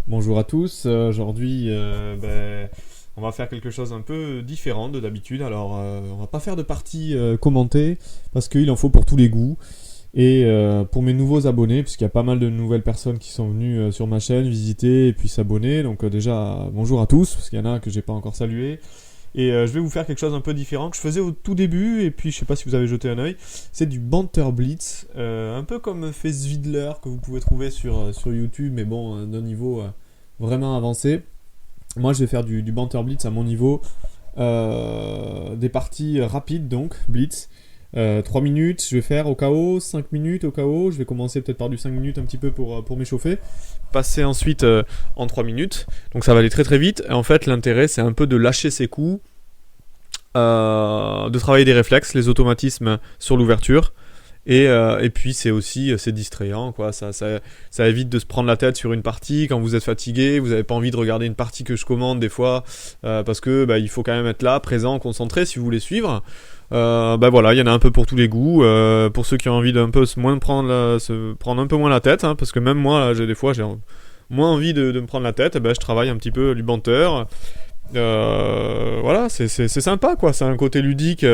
Bonjour à tous. Aujourd'hui, on va faire quelque chose un peu différent de d'habitude. Alors, on va pas faire de partie commentée parce qu'il en faut pour tous les goûts. Et pour mes nouveaux abonnés, puisqu'il y a pas mal de nouvelles personnes qui sont venues sur ma chaîne visiter et puis s'abonner. Donc déjà, bonjour à tous, parce qu'il y en a que j'ai pas encore salué. Et je vais vous faire quelque chose un peu différent que je faisais au tout début, et puis je sais pas si vous avez jeté un œil. C'est du Banter Blitz, un peu comme fait Zwiddler que vous pouvez trouver sur YouTube, mais bon, d'un niveau vraiment avancé. Moi, je vais faire du Banter Blitz à mon niveau. Des parties rapides, donc, Blitz. 3 minutes, je vais faire au KO, 5 minutes au KO. Je vais commencer peut-être par du 5 minutes un petit peu pour m'échauffer. Passer ensuite en 3 minutes. Donc ça va aller très très vite. Et en fait, l'intérêt, c'est un peu de lâcher ses coups, de travailler des réflexes, les automatismes sur l'ouverture. Et puis c'est distrayant, quoi. Ça évite de se prendre la tête sur une partie quand vous êtes fatigué. Vous n'avez pas envie de regarder une partie que je commande des fois, parce que il faut quand même être là, présent, concentré si vous voulez suivre. Voilà, il y en a un peu pour tous les goûts. Pour ceux qui ont envie d'un peu se prendre un peu moins la tête, hein, parce que même moi, là, j'ai moins envie de me prendre la tête. Je travaille un petit peu du banter. Voilà, c'est sympa, quoi. C'est un côté ludique.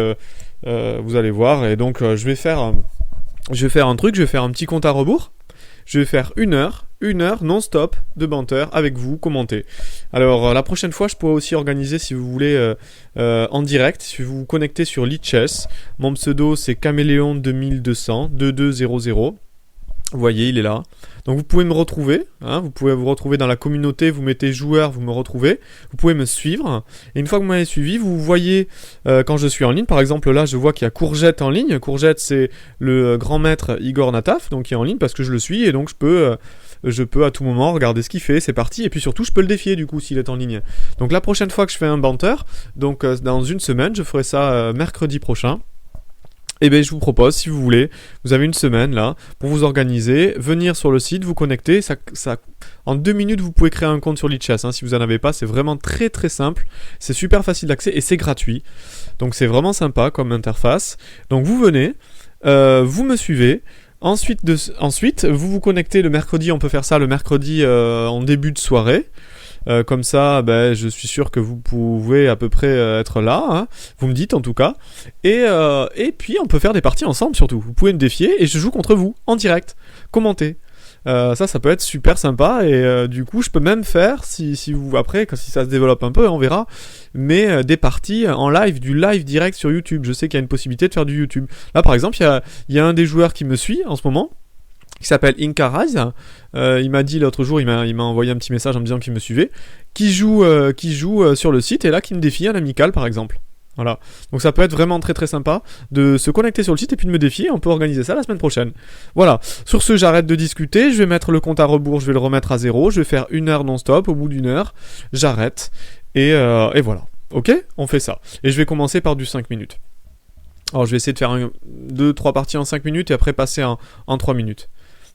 Vous allez voir. Et donc je vais faire un truc. Je vais faire un petit compte à rebours. Je vais faire une heure non-stop de banter avec vous, commenter. Alors la prochaine fois, je pourrais aussi organiser, si vous voulez, en direct, si vous vous connectez sur Lichess. Mon pseudo c'est Caméléon 2200 2200. Vous voyez, il est là. Donc vous pouvez me retrouver, hein, vous pouvez vous retrouver dans la communauté, vous mettez joueur, vous me retrouvez, vous pouvez me suivre, et une fois que vous m'avez suivi, vous voyez quand je suis en ligne, par exemple là je vois qu'il y a Courgette en ligne. Courgette c'est le grand maître Igor Nataf, donc qui est en ligne parce que je le suis, et donc je peux à tout moment regarder ce qu'il fait, c'est parti, et puis surtout je peux le défier du coup s'il est en ligne. Donc la prochaine fois que je fais un banter, donc dans une semaine, je ferai ça mercredi prochain. Eh bien, je vous propose, si vous voulez, vous avez une semaine là pour vous organiser, venir sur le site, vous connecter. En 2 minutes, vous pouvez créer un compte sur Lichess. Hein, si vous n'en avez pas, c'est vraiment très très simple. C'est super facile d'accès et c'est gratuit. Donc c'est vraiment sympa comme interface. Donc vous venez, vous me suivez. Ensuite, vous vous connectez le mercredi. On peut faire ça le mercredi en début de soirée. Comme ça, je suis sûr que vous pouvez à peu près être là. Hein. Vous me dites en tout cas. Et puis on peut faire des parties ensemble surtout. Vous pouvez me défier et je joue contre vous en direct. Commentez. Ça peut être super sympa. Et du coup, je peux même faire, si vous après, si ça se développe un peu, on verra. Mais des parties en live, du live direct sur YouTube. Je sais qu'il y a une possibilité de faire du YouTube. Là, par exemple, il y a un des joueurs qui me suit en ce moment, qui s'appelle Inkaraz. Il m'a dit l'autre jour, il m'a envoyé un petit message en me disant qu'il me suivait, qui joue sur le site et là qui me défie un amical par exemple. Voilà. Donc ça peut être vraiment très très sympa de se connecter sur le site et puis de me défier. On peut organiser ça la semaine prochaine. Voilà. Sur ce, j'arrête de discuter. Je vais mettre le compte à rebours. Je vais le remettre à 0. Je vais faire 1 heure non-stop. Au bout d'1 heure, j'arrête. Et voilà. Ok. On fait ça. Et je vais commencer par du 5 minutes. Alors je vais essayer de faire 2-3 parties en 5 minutes et après passer en 3 minutes.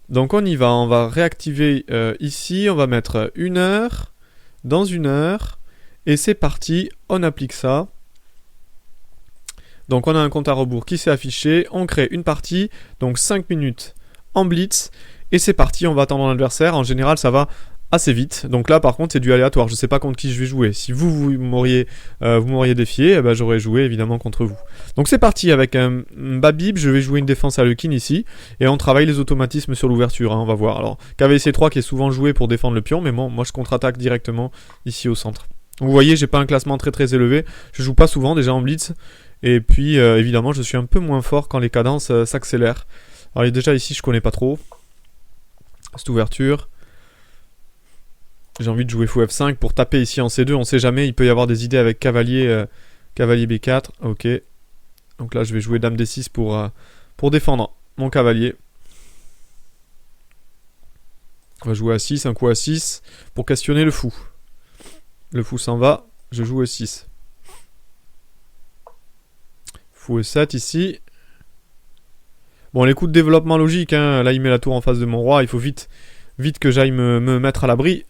Donc on y va, on va réactiver ici, on va mettre 1 heure, dans 1 heure, et c'est parti, on applique ça. Donc on a un compte à rebours qui s'est affiché, on crée une partie, donc 5 minutes en blitz, et c'est parti, on va attendre l'adversaire, en général ça va assez vite. Donc là par contre c'est du aléatoire, je sais pas contre qui je vais jouer. Si vous m'auriez défié, j'aurais joué évidemment contre vous. Donc c'est parti avec un Babib, je vais jouer une défense à Lekin ici, et on travaille les automatismes sur l'ouverture, hein, on va voir. Alors KVC3 qui est souvent joué pour défendre le pion, mais moi je contre-attaque directement ici au centre. Vous voyez, j'ai pas un classement très très élevé, je joue pas souvent déjà en blitz, et puis évidemment je suis un peu moins fort quand les cadences s'accélèrent. Alors déjà ici je connais pas trop cette ouverture. J'ai envie de jouer fou F5 pour taper ici en C2. On sait jamais, il peut y avoir des idées avec cavalier B4. Ok. Donc là, je vais jouer dame D6 pour défendre mon cavalier. On va jouer à 6, un coup à 6 pour questionner le fou. Le fou s'en va, je joue E6. Fou E7 ici. Bon, les coups de développement logique, hein. Là il met la tour en face de mon roi, il faut vite que j'aille me mettre à l'abri.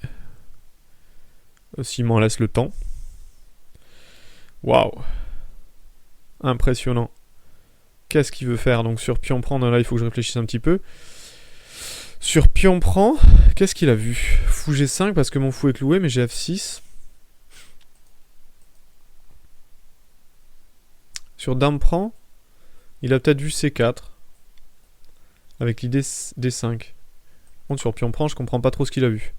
S'il m'en laisse le temps. Waouh. Impressionnant. Qu'est-ce qu'il veut faire? Donc sur pion prendre, là il faut que je réfléchisse un petit peu. Sur pion prend, qu'est-ce qu'il a vu? Fou G5 parce que mon fou est cloué, mais j'ai F6. Sur dame prend, il a peut-être vu C4. Avec l'idée D5. Bon, sur pion prend, je comprends pas trop ce qu'il a vu.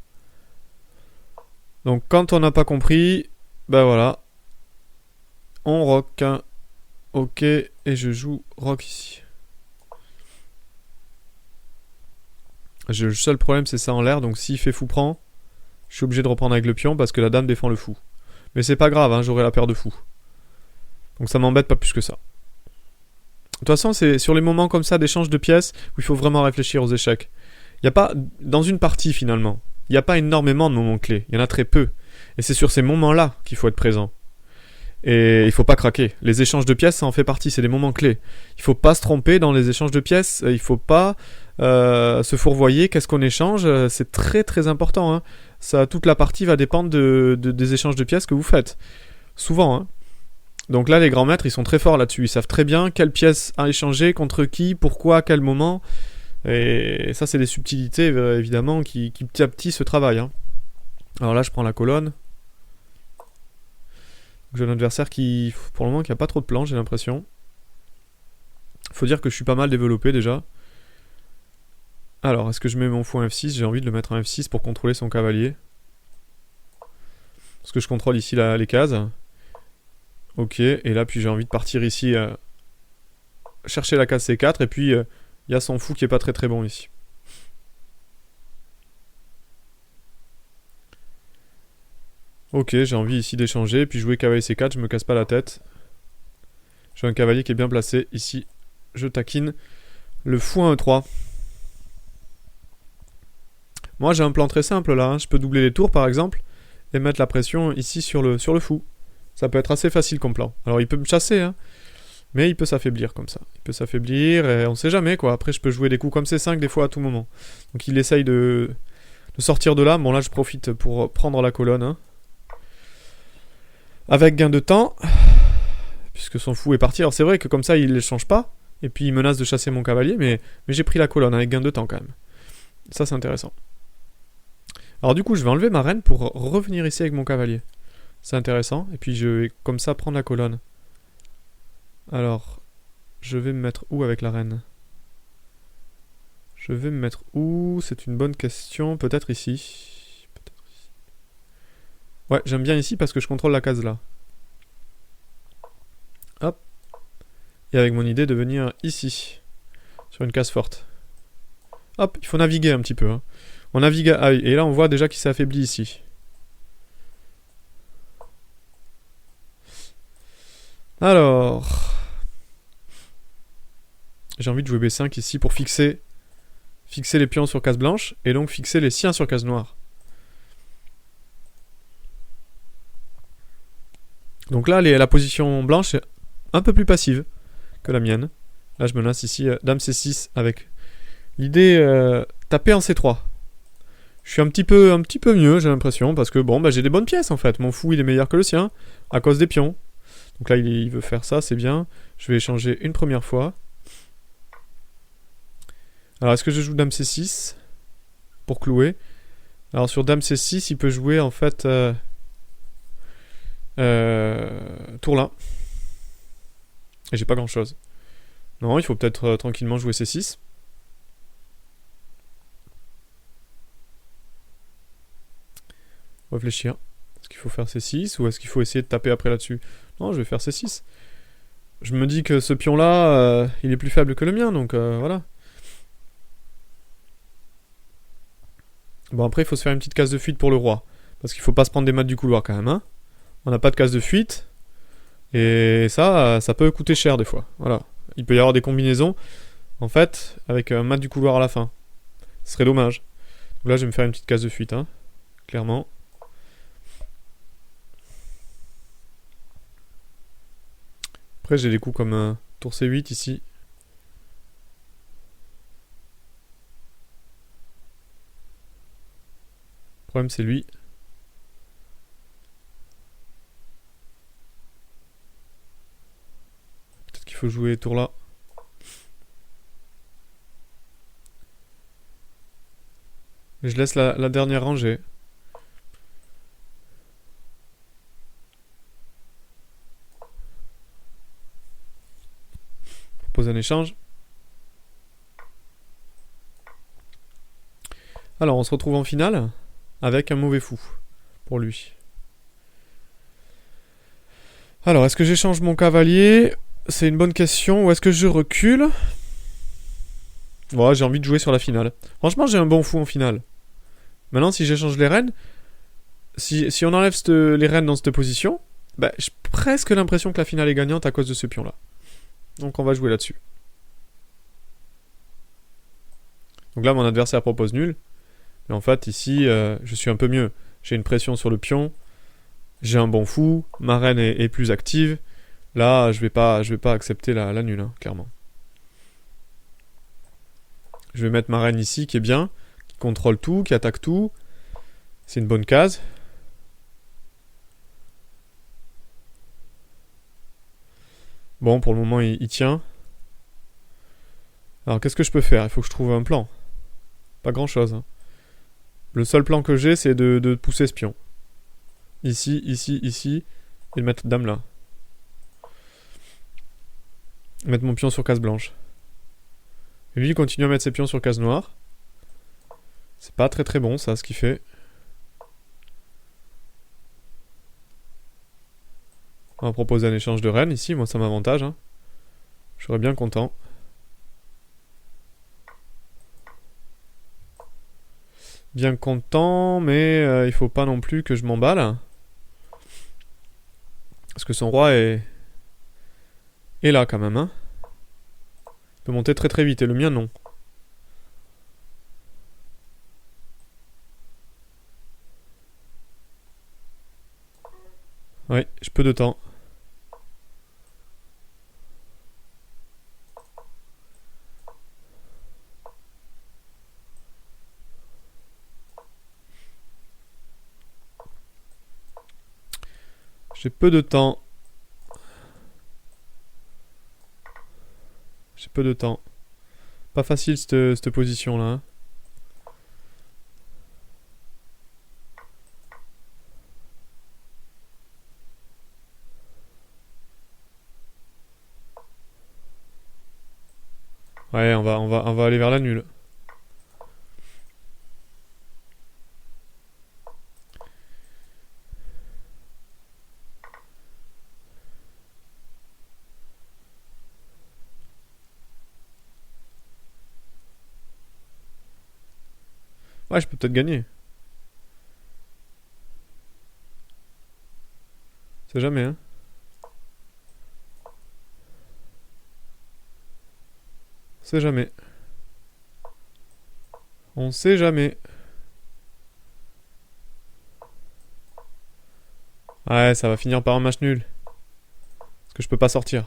Donc quand on n'a pas compris, bah voilà. On rock. Ok, et je joue rock ici. Le seul problème c'est ça en l'air, donc s'il fait fou prend, je suis obligé de reprendre avec le pion parce que la dame défend le fou. Mais c'est pas grave, hein, j'aurai la paire de fous. Donc ça m'embête pas plus que ça. De toute façon, c'est sur les moments comme ça d'échange de pièces où il faut vraiment réfléchir aux échecs. Il n'y a pas, dans une partie finalement, il n'y a pas énormément de moments clés, il y en a très peu. Et c'est sur ces moments-là qu'il faut être présent. Et il faut pas craquer. Les échanges de pièces, ça en fait partie, c'est des moments clés. Il faut pas se tromper dans les échanges de pièces, il faut pas se fourvoyer, qu'est-ce qu'on échange, c'est très très important. Hein. Ça, toute la partie va dépendre des échanges de pièces que vous faites. Souvent. Hein. Donc là, les grands maîtres, ils sont très forts là-dessus. Ils savent très bien quelle pièce à échanger, contre qui, pourquoi, à quel moment. Et ça, c'est des subtilités, évidemment, qui petit à petit se travaillent. Hein. Alors là, je prends la colonne. J'ai un adversaire qui, pour le moment, qui a pas trop de plans, j'ai l'impression. Faut dire que je suis pas mal développé déjà. Alors, est-ce que je mets mon fou en F6? J'ai envie de le mettre en F6 pour contrôler son cavalier. Parce que je contrôle ici les cases. Ok, et là, puis j'ai envie de partir ici chercher la case C4. Et puis, il y a son fou qui est pas très très bon ici. Ok, j'ai envie ici d'échanger. Puis jouer cavalier C4, je me casse pas la tête. J'ai un cavalier qui est bien placé. Ici, je taquine le fou en E3. Moi, j'ai un plan très simple là. Hein. Je peux doubler les tours par exemple et mettre la pression ici sur le fou. Ça peut être assez facile comme plan. Alors, il peut me chasser, hein, mais il peut s'affaiblir comme ça. Il peut s'affaiblir et on sait jamais quoi. Après, je peux jouer des coups comme C5 des fois à tout moment. Donc, il essaye de sortir de là. Bon, là, je profite pour prendre la colonne. Hein. Avec gain de temps, puisque son fou est parti. Alors, c'est vrai que comme ça, il ne change pas. Et puis, il menace de chasser mon cavalier, mais j'ai pris la colonne avec gain de temps quand même. Ça, c'est intéressant. Alors du coup, je vais enlever ma reine pour revenir ici avec mon cavalier. C'est intéressant. Et puis je vais comme ça prendre la colonne. Alors, je vais me mettre où avec la reine? Je vais me mettre où? C'est une bonne question. Peut-être ici. Ouais, j'aime bien ici parce que je contrôle la case là. Hop. Et avec mon idée de venir ici. Sur une case forte. Hop, il faut naviguer un petit peu. Hein. On navigue. Ah oui, et là on voit déjà qu'il s'est affaibli ici. Alors. J'ai envie de jouer B5 ici pour fixer les pions sur case blanche et donc fixer les siens sur case noire. Donc là, la position blanche est un peu plus passive que la mienne. Là, je menace ici Dame C6 avec l'idée taper en C3. Je suis un petit peu mieux, j'ai l'impression, parce que bon, bah, j'ai des bonnes pièces en fait. Mon fou, il est meilleur que le sien, à cause des pions. Donc là, il veut faire ça, c'est bien. Je vais échanger une première fois. Alors, est-ce que je joue Dame C6 pour clouer? Alors, sur Dame C6, il peut jouer en fait tour là. Et j'ai pas grand chose. Non, il faut peut-être tranquillement jouer C6. Réfléchir. Est-ce qu'il faut faire C6 ou est-ce qu'il faut essayer de taper après là-dessus? Non, je vais faire C6. Je me dis que ce pion-là, il est plus faible que le mien, donc voilà. Bon, après, il faut se faire une petite case de fuite pour le roi. Parce qu'il faut pas se prendre des mates du couloir quand même. Hein. On n'a pas de case de fuite. Et ça peut coûter cher des fois. Voilà. Il peut y avoir des combinaisons, en fait, avec un mat du couloir à la fin. Ce serait dommage. Donc là, je vais me faire une petite case de fuite, hein, clairement. Après, j'ai des coups comme tour C8 ici. Le problème, c'est lui. Peut-être qu'il faut jouer tour là. Je laisse la dernière rangée. Propose un échange. Alors, on se retrouve en finale avec un mauvais fou pour lui. Alors, est-ce que j'échange mon cavalier? C'est une bonne question. Ou est-ce que je recule? Voilà, j'ai envie de jouer sur la finale. Franchement, j'ai un bon fou en finale. Maintenant, si j'échange les reines, si on enlève les reines dans cette position, bah, j'ai presque l'impression que la finale est gagnante à cause de ce pion-là. Donc on va jouer là-dessus. Donc là, mon adversaire propose nul. Mais en fait, ici, je suis un peu mieux. J'ai une pression sur le pion. J'ai un bon fou. Ma reine est plus active. Là, je vais pas accepter la nulle, hein, clairement. Je vais mettre ma reine ici, qui est bien. Qui contrôle tout, qui attaque tout. C'est une bonne case. Bon, pour le moment, il tient. Alors, qu'est-ce que je peux faire? Il faut que je trouve un plan. Pas grand-chose, hein. Le seul plan que j'ai, c'est de pousser ce pion. Ici, ici, ici. Et de mettre dame là. Mettre mon pion sur case blanche. Et lui, il continue à mettre ses pions sur case noire. C'est pas très très bon, ça, ce qu'il fait. On va proposer un échange de reine ici. Moi, ça m'avantage, hein. Je serais bien content. Bien content, mais il faut pas non plus que je m'emballe. Parce que son roi est là quand même, hein. Il peut monter très très vite, et le mien non. Ouais, j'ai peu de temps. J'ai peu de temps. J'ai peu de temps. Pas facile cette position là, hein. Ouais, on va aller vers la nulle. Ouais, je peux peut-être gagner. C'est jamais, hein. C'est jamais. On sait jamais. Ouais, ça va finir par un match nul. Parce que je peux pas sortir.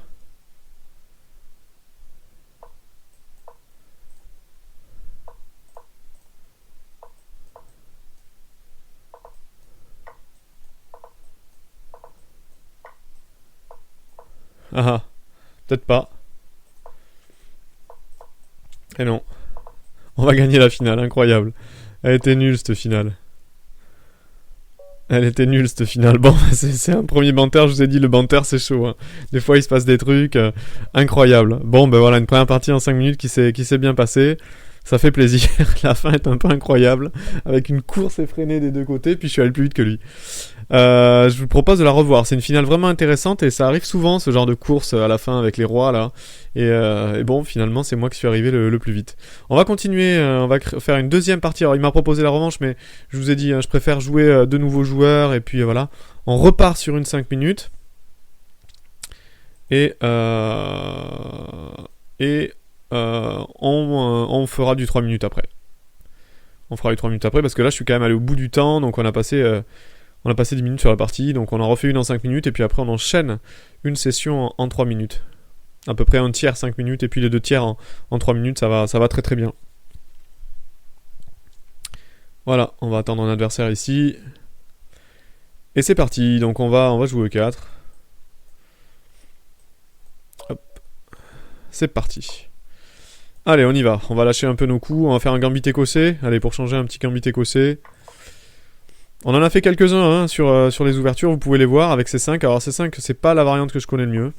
Ah ah. Peut-être pas. Et non. On va gagner la finale, incroyable. Elle était nulle cette finale. Elle était nulle cette finale. Bon, c'est un premier banter, je vous ai dit, le banter c'est chaud, hein. Des fois il se passe des trucs incroyables. Bon, ben voilà, une première partie en 5 minutes qui s'est bien passée. Ça fait plaisir. La fin est un peu incroyable, avec une course effrénée des deux côtés, puis je suis allé plus vite que lui. Je vous propose de la revoir. C'est une finale vraiment intéressante et ça arrive souvent, ce genre de course à la fin avec les rois là. Et bon, finalement, c'est moi qui suis arrivé le plus vite. On va continuer, on va faire une deuxième partie. Alors, il m'a proposé la revanche, mais je vous ai dit, hein, je préfère jouer de nouveaux joueurs et puis voilà. On repart sur une 5 minutes. Et on fera du 3 minutes après. On fera du 3 minutes après parce que là, je suis quand même allé au bout du temps, donc on a passé 10 minutes sur la partie, donc on en refait une en 5 minutes, et puis après on enchaîne une session en 3 minutes. À peu près un tiers 5 minutes, et puis les deux tiers en 3 minutes, ça va très très bien. Voilà, on va attendre un adversaire ici. Et c'est parti, donc on va jouer E4. Hop. C'est parti. Allez, on y va. On va lâcher un peu nos coups. On va faire un gambit écossais. Allez, pour changer, un petit gambit écossais. On en a fait quelques-uns hein, sur les ouvertures. Vous pouvez les voir avec C5. Alors C5, c'est pas la variante que je connais le mieux.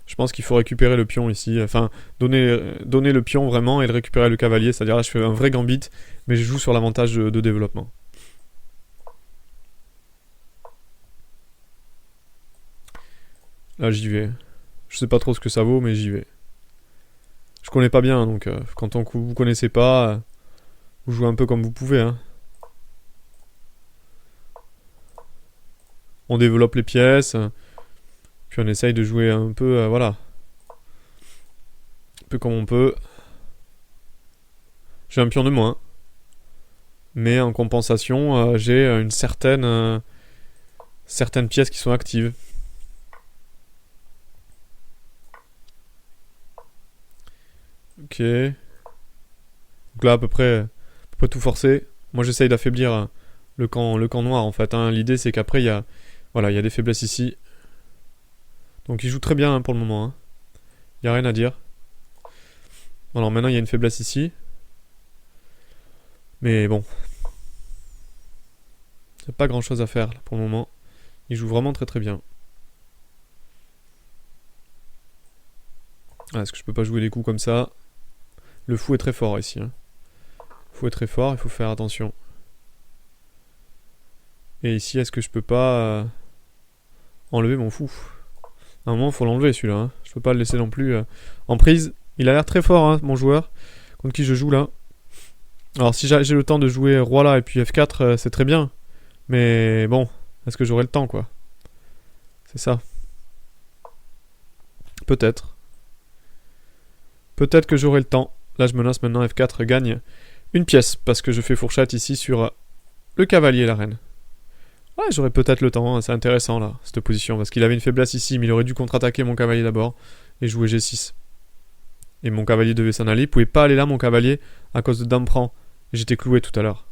Je pense qu'il faut récupérer le pion ici. Enfin, donner le pion vraiment et le récupérer le cavalier. C'est-à-dire là, je fais un vrai gambit, mais je joue sur l'avantage de développement. Là, j'y vais. Je sais pas trop ce que ça vaut, mais j'y vais. Je connais pas bien, donc quand vous connaissez pas, vous jouez un peu comme vous pouvez. Hein. On développe les pièces, puis on essaye de jouer un peu, voilà. Un peu comme on peut. J'ai un pion de moins. Mais en compensation, j'ai une certaines pièces qui sont actives. Ok. Donc là, à peu près tout forcer. Moi, j'essaye d'affaiblir le camp noir, en fait. Hein. L'idée, c'est qu'après, il y a des faiblesses ici. Donc, il joue très bien hein, pour le moment. Hein. Il n'y a rien à dire. Alors, maintenant, il y a une faiblesse ici. Mais bon. Il n'y a pas grand-chose à faire, là, pour le moment. Il joue vraiment très très bien. Ah, est-ce que je peux pas jouer des coups comme ça? Le fou est très fort ici. Hein. Le fou est très fort, il faut faire attention. Et ici, est-ce que je peux pas enlever mon fou? À un moment, il faut l'enlever celui-là. Hein. Je peux pas le laisser non plus en prise. Il a l'air très fort, hein, mon joueur, contre qui je joue là. Alors, si j'ai le temps de jouer roi là et puis F4, c'est très bien. Mais bon, est-ce que j'aurai le temps, quoi? C'est ça. Peut-être. Peut-être que j'aurai le temps. Là, je menace maintenant F4 gagne une pièce parce que je fais fourchette ici sur le cavalier et la reine. Ouais, j'aurais peut-être le temps, hein, c'est intéressant là, cette position, parce qu'il avait une faiblesse ici, mais il aurait dû contre-attaquer mon cavalier d'abord et jouer G6. Et mon cavalier devait s'en aller, il pouvait pas aller là, mon cavalier, à cause de dame prend. J'étais cloué tout à l'heure.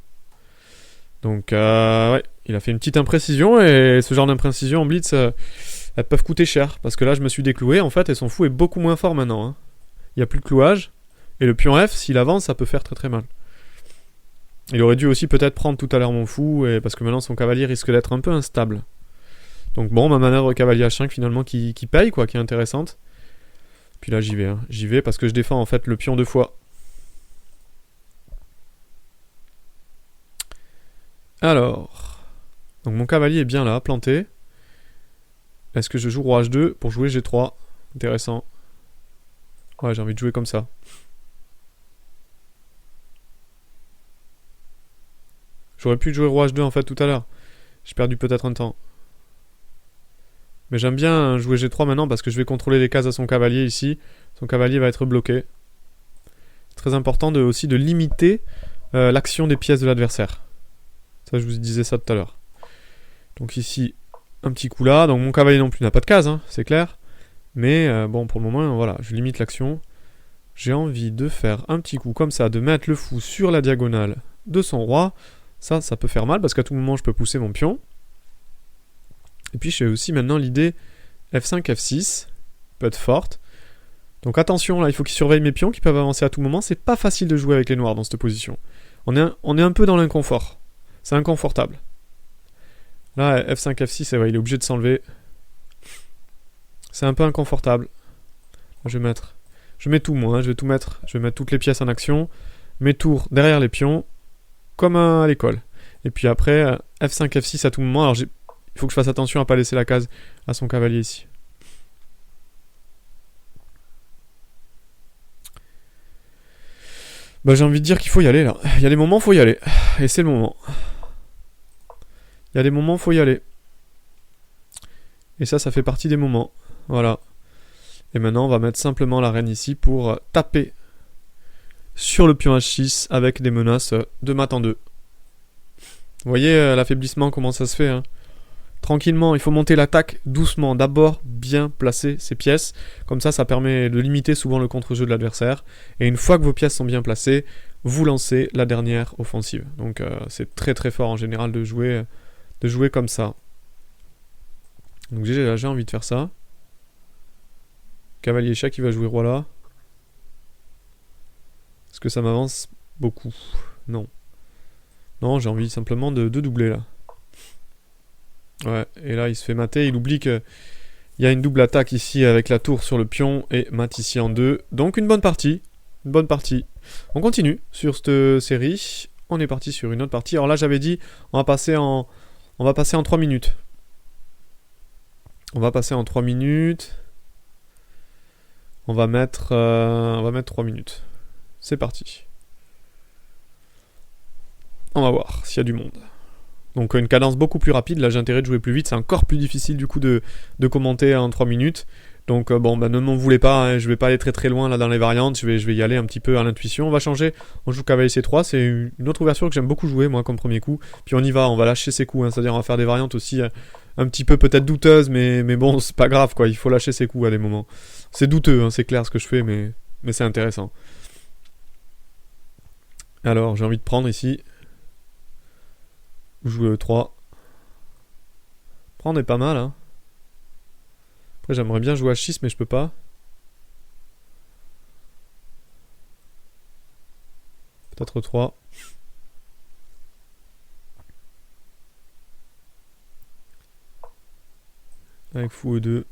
Donc, ouais, il a fait une petite imprécision, et ce genre d'imprécision en blitz, elles peuvent coûter cher, parce que là, je me suis décloué, en fait, et son fou est beaucoup moins fort maintenant. Hein. Il n'y a plus de clouage, et le pion F, s'il avance, ça peut faire très très mal. Il aurait dû aussi peut-être prendre tout à l'heure mon fou, parce que maintenant son cavalier risque d'être un peu instable. Donc bon, ma manœuvre cavalier H5 finalement qui paye, quoi, qui est intéressante. Puis là j'y vais, hein. J'y vais parce que je défends en fait le pion 2 fois. Alors, donc mon cavalier est bien là, planté. Est-ce que je joue roi H2 pour jouer G3? Intéressant. Ouais, j'ai envie de jouer comme ça. J'aurais pu jouer roi H2 en fait tout à l'heure. J'ai perdu peut-être un temps. Mais j'aime bien jouer G3 maintenant parce que je vais contrôler les cases à son cavalier ici. Son cavalier va être bloqué. C'est très important aussi de limiter l'action des pièces de l'adversaire. Ça, je vous disais ça tout à l'heure. Donc ici, un petit coup là. Donc mon cavalier non plus n'a pas de case, hein, c'est clair. Mais bon, pour le moment, voilà, je limite l'action. J'ai envie de faire un petit coup comme ça, de mettre le fou sur la diagonale de son roi. Ça peut faire mal parce qu'à tout moment, je peux pousser mon pion. Et puis, j'ai aussi maintenant l'idée F5, F6. Peut être forte. Donc attention, là, il faut qu'ils surveillent mes pions qui peuvent avancer à tout moment. C'est pas facile de jouer avec les noirs dans cette position. On est un peu dans l'inconfort. C'est inconfortable. Là, F5, F6, ouais, il est obligé de s'enlever. C'est un peu inconfortable. Je mets tout, moi. Hein, je vais tout mettre. Je vais mettre toutes les pièces en action. Mes tours derrière les pions. Comme à l'école. Et puis après, F5, F6 à tout moment. Alors, il faut que je fasse attention à pas laisser la case à son cavalier ici. Bah, j'ai envie de dire qu'il faut y aller, là. Il y a des moments, faut y aller. Et c'est le moment. Il y a des moments, faut y aller. Et ça fait partie des moments. Voilà. Et maintenant, on va mettre simplement la reine ici pour taper sur le pion H6 avec des menaces de mat en 2. Vous voyez l'affaiblissement, comment ça se fait, hein. Tranquillement, il faut monter l'attaque doucement. D'abord, bien placer ses pièces. Comme ça permet de limiter souvent le contre-jeu de l'adversaire. Et une fois que vos pièces sont bien placées, vous lancez la dernière offensive. Donc c'est très très fort en général de jouer comme ça. Donc j'ai envie de faire ça. Cavalier chat qui va jouer roi là. Est-ce que ça m'avance beaucoup? Non. Non, j'ai envie simplement de doubler là. Ouais, et là il se fait mater, il oublie que il y a une double attaque ici avec la tour sur le pion et mat ici en 2. Donc une bonne partie. Une bonne partie. On continue sur cette série. On est parti sur une autre partie. Alors là j'avais dit on va passer en 3 minutes. On va passer en 3 minutes. On va mettre 3 minutes. C'est parti. On va voir s'il y a du monde. Donc une cadence beaucoup plus rapide. Là j'ai intérêt de jouer plus vite. C'est encore plus difficile du coup de commenter en 3 minutes. Donc ne m'en voulez pas, hein, je vais pas aller très très loin là dans les variantes, je vais y aller un petit peu à l'intuition. On va changer, on joue cavalier C3, c'est une autre ouverture que j'aime beaucoup jouer moi comme premier coup. Puis on y va, on va lâcher ses coups, hein, c'est-à-dire on va faire des variantes aussi un petit peu peut-être douteuses, mais bon c'est pas grave quoi, il faut lâcher ses coups à des moments. C'est douteux, hein, c'est clair ce que je fais, mais c'est intéressant. Alors j'ai envie de prendre ici. Jouer E3. Prendre est pas mal, hein. Après j'aimerais bien jouer H6 mais je peux pas. Peut-être 3. Avec fou E2.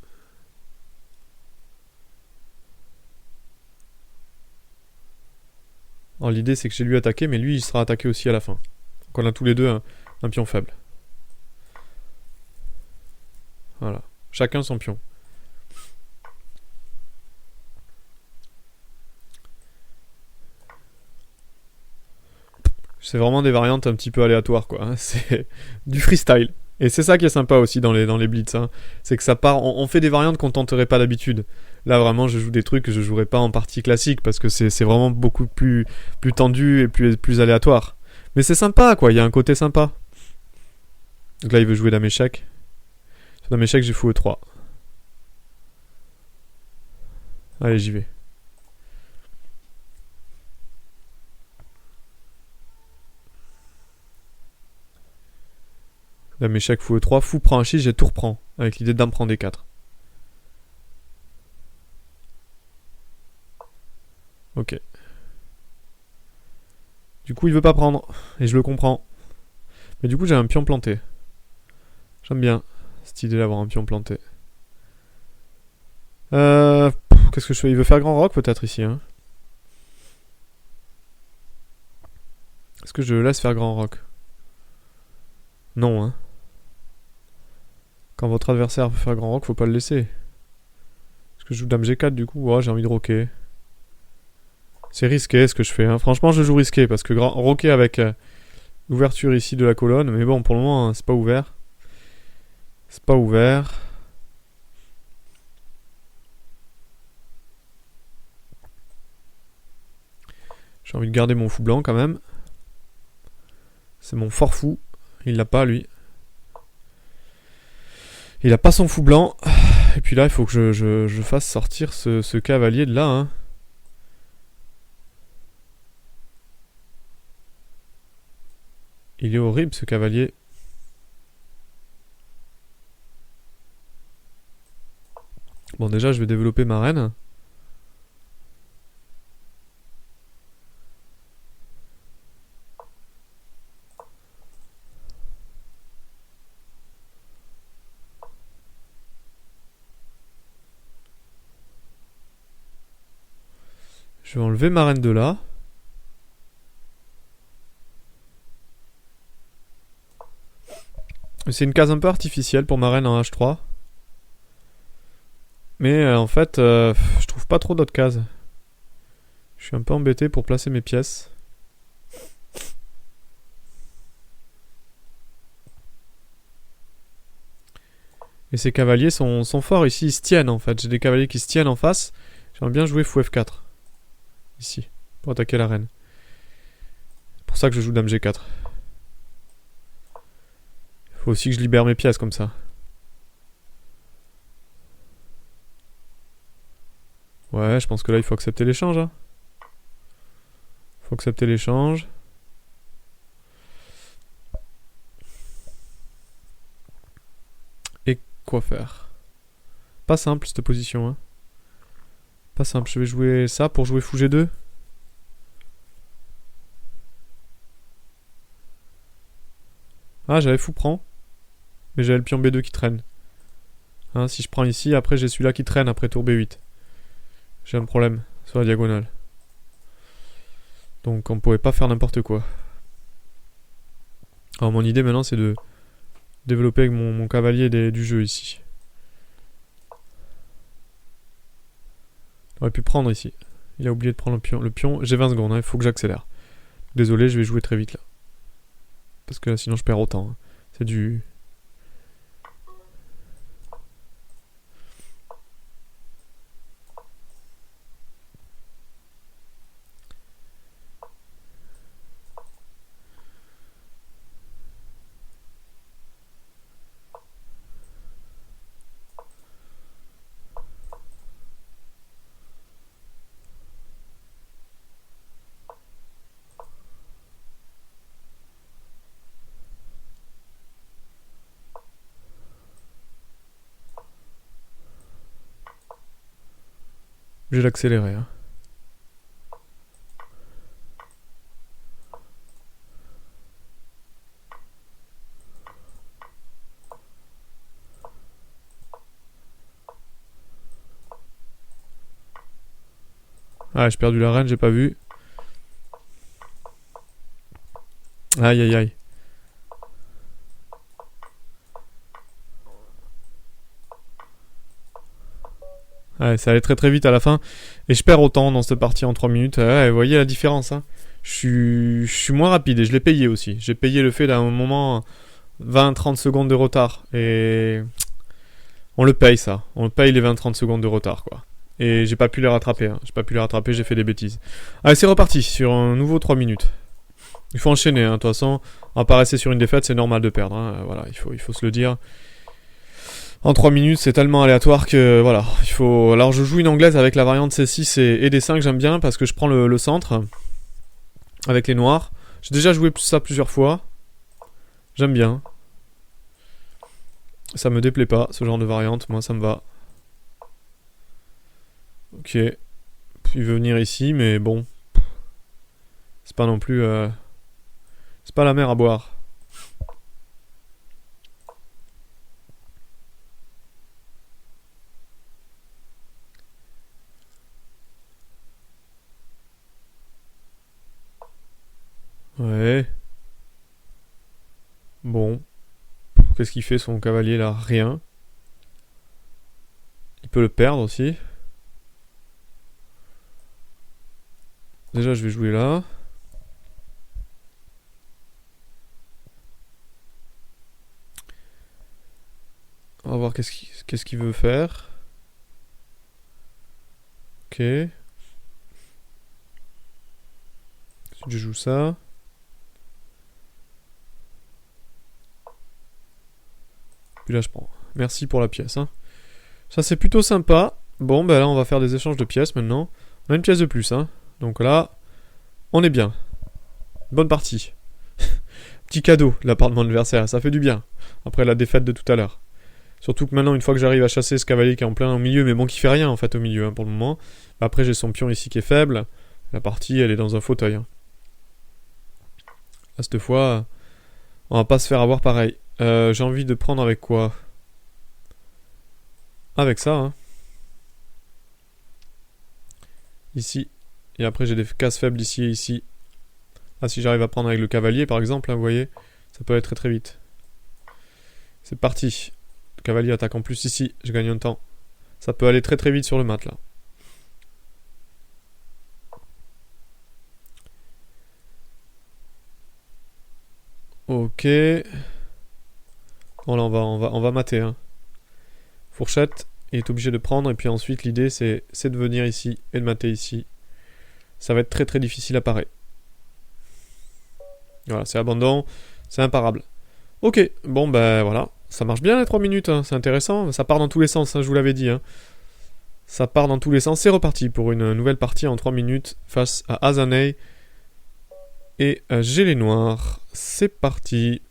Alors l'idée c'est que j'ai lui attaqué mais lui il sera attaqué aussi à la fin. Donc on a tous les deux un pion faible. Voilà. Chacun son pion. C'est vraiment des variantes un petit peu aléatoires quoi. C'est du freestyle. Et c'est ça qui est sympa aussi dans les blitz. Hein. C'est que ça part. On fait des variantes qu'on tenterait pas d'habitude. Là vraiment je joue des trucs que je jouerais pas en partie classique parce que c'est vraiment beaucoup plus tendu et plus aléatoire. Mais c'est sympa quoi, il y a un côté sympa. Donc là il veut jouer dame échec. Sur dame échec j'ai fou E3. Allez j'y vais. Dame échec fou E3, fou prend un 6, j'ai tout reprend. Avec l'idée de dame prend D4. Ok. Du coup il veut pas prendre. Et je le comprends. Mais du coup j'ai un pion planté. J'aime bien cette idée d'avoir un pion planté. Qu'est-ce que je fais? Il veut faire grand roc peut-être ici. Hein. Est-ce que je le laisse faire grand roc? Non, hein. Quand votre adversaire veut faire grand roc, faut pas le laisser. Est-ce que je joue dame G4 du coup? Ouais, j'ai envie de roquer. C'est risqué ce que je fais. Hein. Franchement, je joue risqué parce que roquer avec l'ouverture ici de la colonne. Mais bon, pour le moment, hein, c'est pas ouvert. C'est pas ouvert. J'ai envie de garder mon fou blanc quand même. C'est mon fort fou. Il l'a pas lui. Il a pas son fou blanc. Et puis là, il faut que je fasse sortir ce cavalier de là. Hein. Il est horrible ce cavalier. Bon déjà je vais développer ma reine. Je vais enlever ma reine de là. C'est une case un peu artificielle pour ma reine en H3. Mais en fait, je trouve pas trop d'autres cases. Je suis un peu embêté pour placer mes pièces. Et ces cavaliers sont forts ici, ils se tiennent en fait. J'ai des cavaliers qui se tiennent en face. J'aimerais bien jouer fou F4. Ici, pour attaquer la reine. C'est pour ça que je joue dame G4. Faut aussi que je libère mes pièces comme ça. Ouais, je pense que là il faut accepter l'échange. Hein. Faut accepter l'échange. Et quoi faire? Pas simple cette position. Hein. Pas simple, je vais jouer ça pour jouer fou G2. Ah, j'avais fou prend. Mais j'avais le pion B2 qui traîne. Hein, si je prends ici, après j'ai celui-là qui traîne après tour B8. J'ai un problème sur la diagonale. Donc on pouvait pas faire n'importe quoi. Alors mon idée maintenant c'est de développer avec mon cavalier du jeu ici. J'aurais pu prendre ici. Il a oublié de prendre le pion. Le pion, j'ai 20 secondes, hein, il faut que j'accélère. Désolé, je vais jouer très vite là. Parce que là, sinon je perds autant. Hein. C'est du... J'ai l'accéléré. Hein. Ah, j'ai perdu la reine, j'ai pas vu. Aïe aïe aïe. Ouais, ça allait très très vite à la fin. Et je perds autant dans cette partie en 3 minutes. Ouais, vous voyez la différence. Hein. Je suis moins rapide et je l'ai payé aussi. J'ai payé le fait d'un moment 20-30 secondes de retard. Et on le paye ça. On le paye les 20-30 secondes de retard quoi. Et j'ai pas pu les rattraper. Hein. J'ai pas pu les rattraper, j'ai fait des bêtises. Allez, c'est reparti sur un nouveau 3 minutes. Il faut enchaîner. Hein. De toute façon, on va pas rester sur une défaite, c'est normal de perdre. Hein. Voilà, il faut se le dire. En 3 minutes, c'est tellement aléatoire que voilà, il faut. Alors je joue une anglaise avec la variante C6 et D5, j'aime bien parce que je prends le centre avec les noirs. J'ai déjà joué ça plusieurs fois. J'aime bien. Ça me déplaît pas, ce genre de variante, moi ça me va. Ok. Il veut venir ici, mais bon. C'est pas non plus. C'est pas la mer à boire. Ouais. Bon. Qu'est-ce qu'il fait son cavalier là? Rien. Il peut le perdre aussi. Déjà, je vais jouer là. On va voir qu'est-ce qu'il veut faire. Ok. Si je joue ça. Puis là, je prends. Merci pour la pièce. Hein. Ça, c'est plutôt sympa. Bon, ben là, on va faire des échanges de pièces maintenant. On a une pièce de plus. Hein. Donc là, on est bien. Bonne partie. Petit cadeau de la part de mon adversaire. Ça fait du bien. Après la défaite de tout à l'heure. Surtout que maintenant, une fois que j'arrive à chasser ce cavalier qui est en plein au milieu, mais bon, qui fait rien en fait au milieu hein, pour le moment. Après, j'ai son pion ici qui est faible. La partie, elle est dans un fauteuil. Hein. Là, cette fois, on va pas se faire avoir pareil. J'ai envie de prendre avec quoi? Avec ça, hein. Ici. Et après, j'ai des cases faibles ici et ici. Ah, si j'arrive à prendre avec le cavalier, par exemple, hein, vous voyez, ça peut aller très très vite. C'est parti. Le cavalier attaque en plus ici, je gagne un temps. Ça peut aller très très vite sur le mat, là. Ok. Bon, là, on va mater, hein. Fourchette, il est obligé de prendre, et puis ensuite, l'idée, c'est de venir ici et de mater ici. Ça va être très très difficile à parer. Voilà, c'est abandon, c'est imparable. Ok, bon ben voilà, ça marche bien les 3 minutes, hein. C'est intéressant, ça part dans tous les sens, hein, je vous l'avais dit. Hein. Ça part dans tous les sens, c'est reparti pour une nouvelle partie en 3 minutes face à Azanei et j'ai les noirs. C'est parti.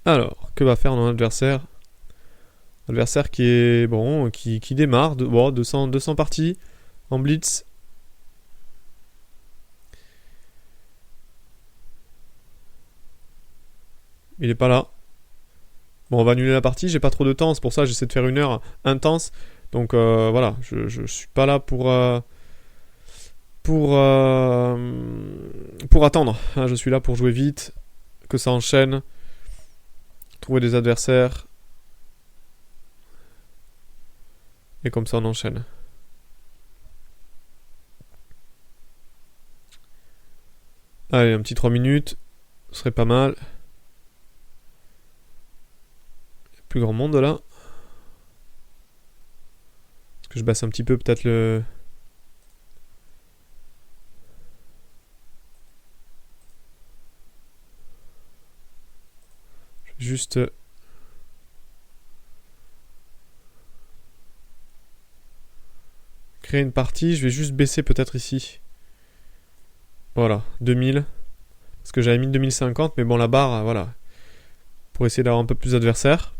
Alors, que va faire notre adversaire? Adversaire qui est bon, qui démarre. Bon, 200 parties en blitz. Il est pas là. Bon, on va annuler la partie. J'ai pas trop de temps. C'est pour ça que j'essaie de faire une heure intense. Donc voilà, je suis pas là pour attendre. Hein, je suis là pour jouer vite, que ça enchaîne, trouver des adversaires. Et comme ça, on enchaîne. Allez, un petit 3 minutes. Ce serait pas mal. Plus grand monde là. Est-ce que je baisse un petit peu peut-être le... Je vais juste... créer une partie. Je vais juste baisser peut-être ici. Voilà, 2000. Parce que j'avais mis 2050, mais bon, la barre, voilà. Pour essayer d'avoir un peu plus d'adversaires.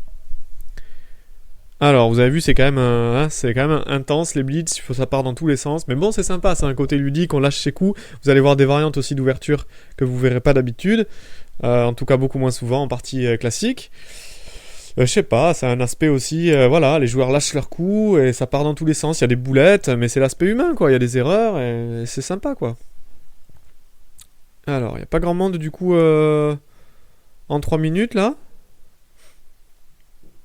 Alors, vous avez vu, c'est quand même intense les blitz, ça part dans tous les sens. Mais bon, c'est sympa, c'est un côté ludique, on lâche ses coups. Vous allez voir des variantes aussi d'ouverture que vous verrez pas d'habitude. En tout cas, beaucoup moins souvent en partie classique. Je sais pas, c'est un aspect aussi, voilà, les joueurs lâchent leurs coups et ça part dans tous les sens. Il y a des boulettes, mais c'est l'aspect humain, quoi. Il y a des erreurs et c'est sympa, quoi. Alors, il n'y a pas grand monde du coup en 3 minutes là.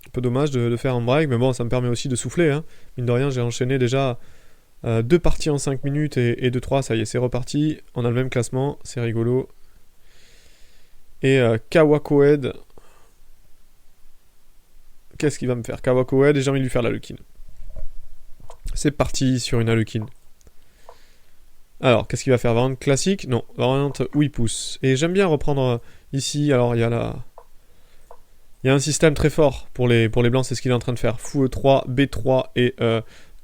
Un peu dommage de faire un break, mais bon, ça me permet aussi de souffler. Hein. Mine de rien, j'ai enchaîné déjà 2 parties en 5 minutes et 2-3, ça y est, c'est reparti. On a le même classement, c'est rigolo. Et Kawakoed. Qu'est-ce qu'il va me faire Kawakoed, et j'ai envie de lui faire la Lukin. C'est parti sur une Alukin. Alors, qu'est-ce qu'il va faire Variante classique Non, variante où il pousse. Et j'aime bien reprendre ici, alors il y a un système très fort pour les blancs, c'est ce qu'il est en train de faire. Fou E3, B3 et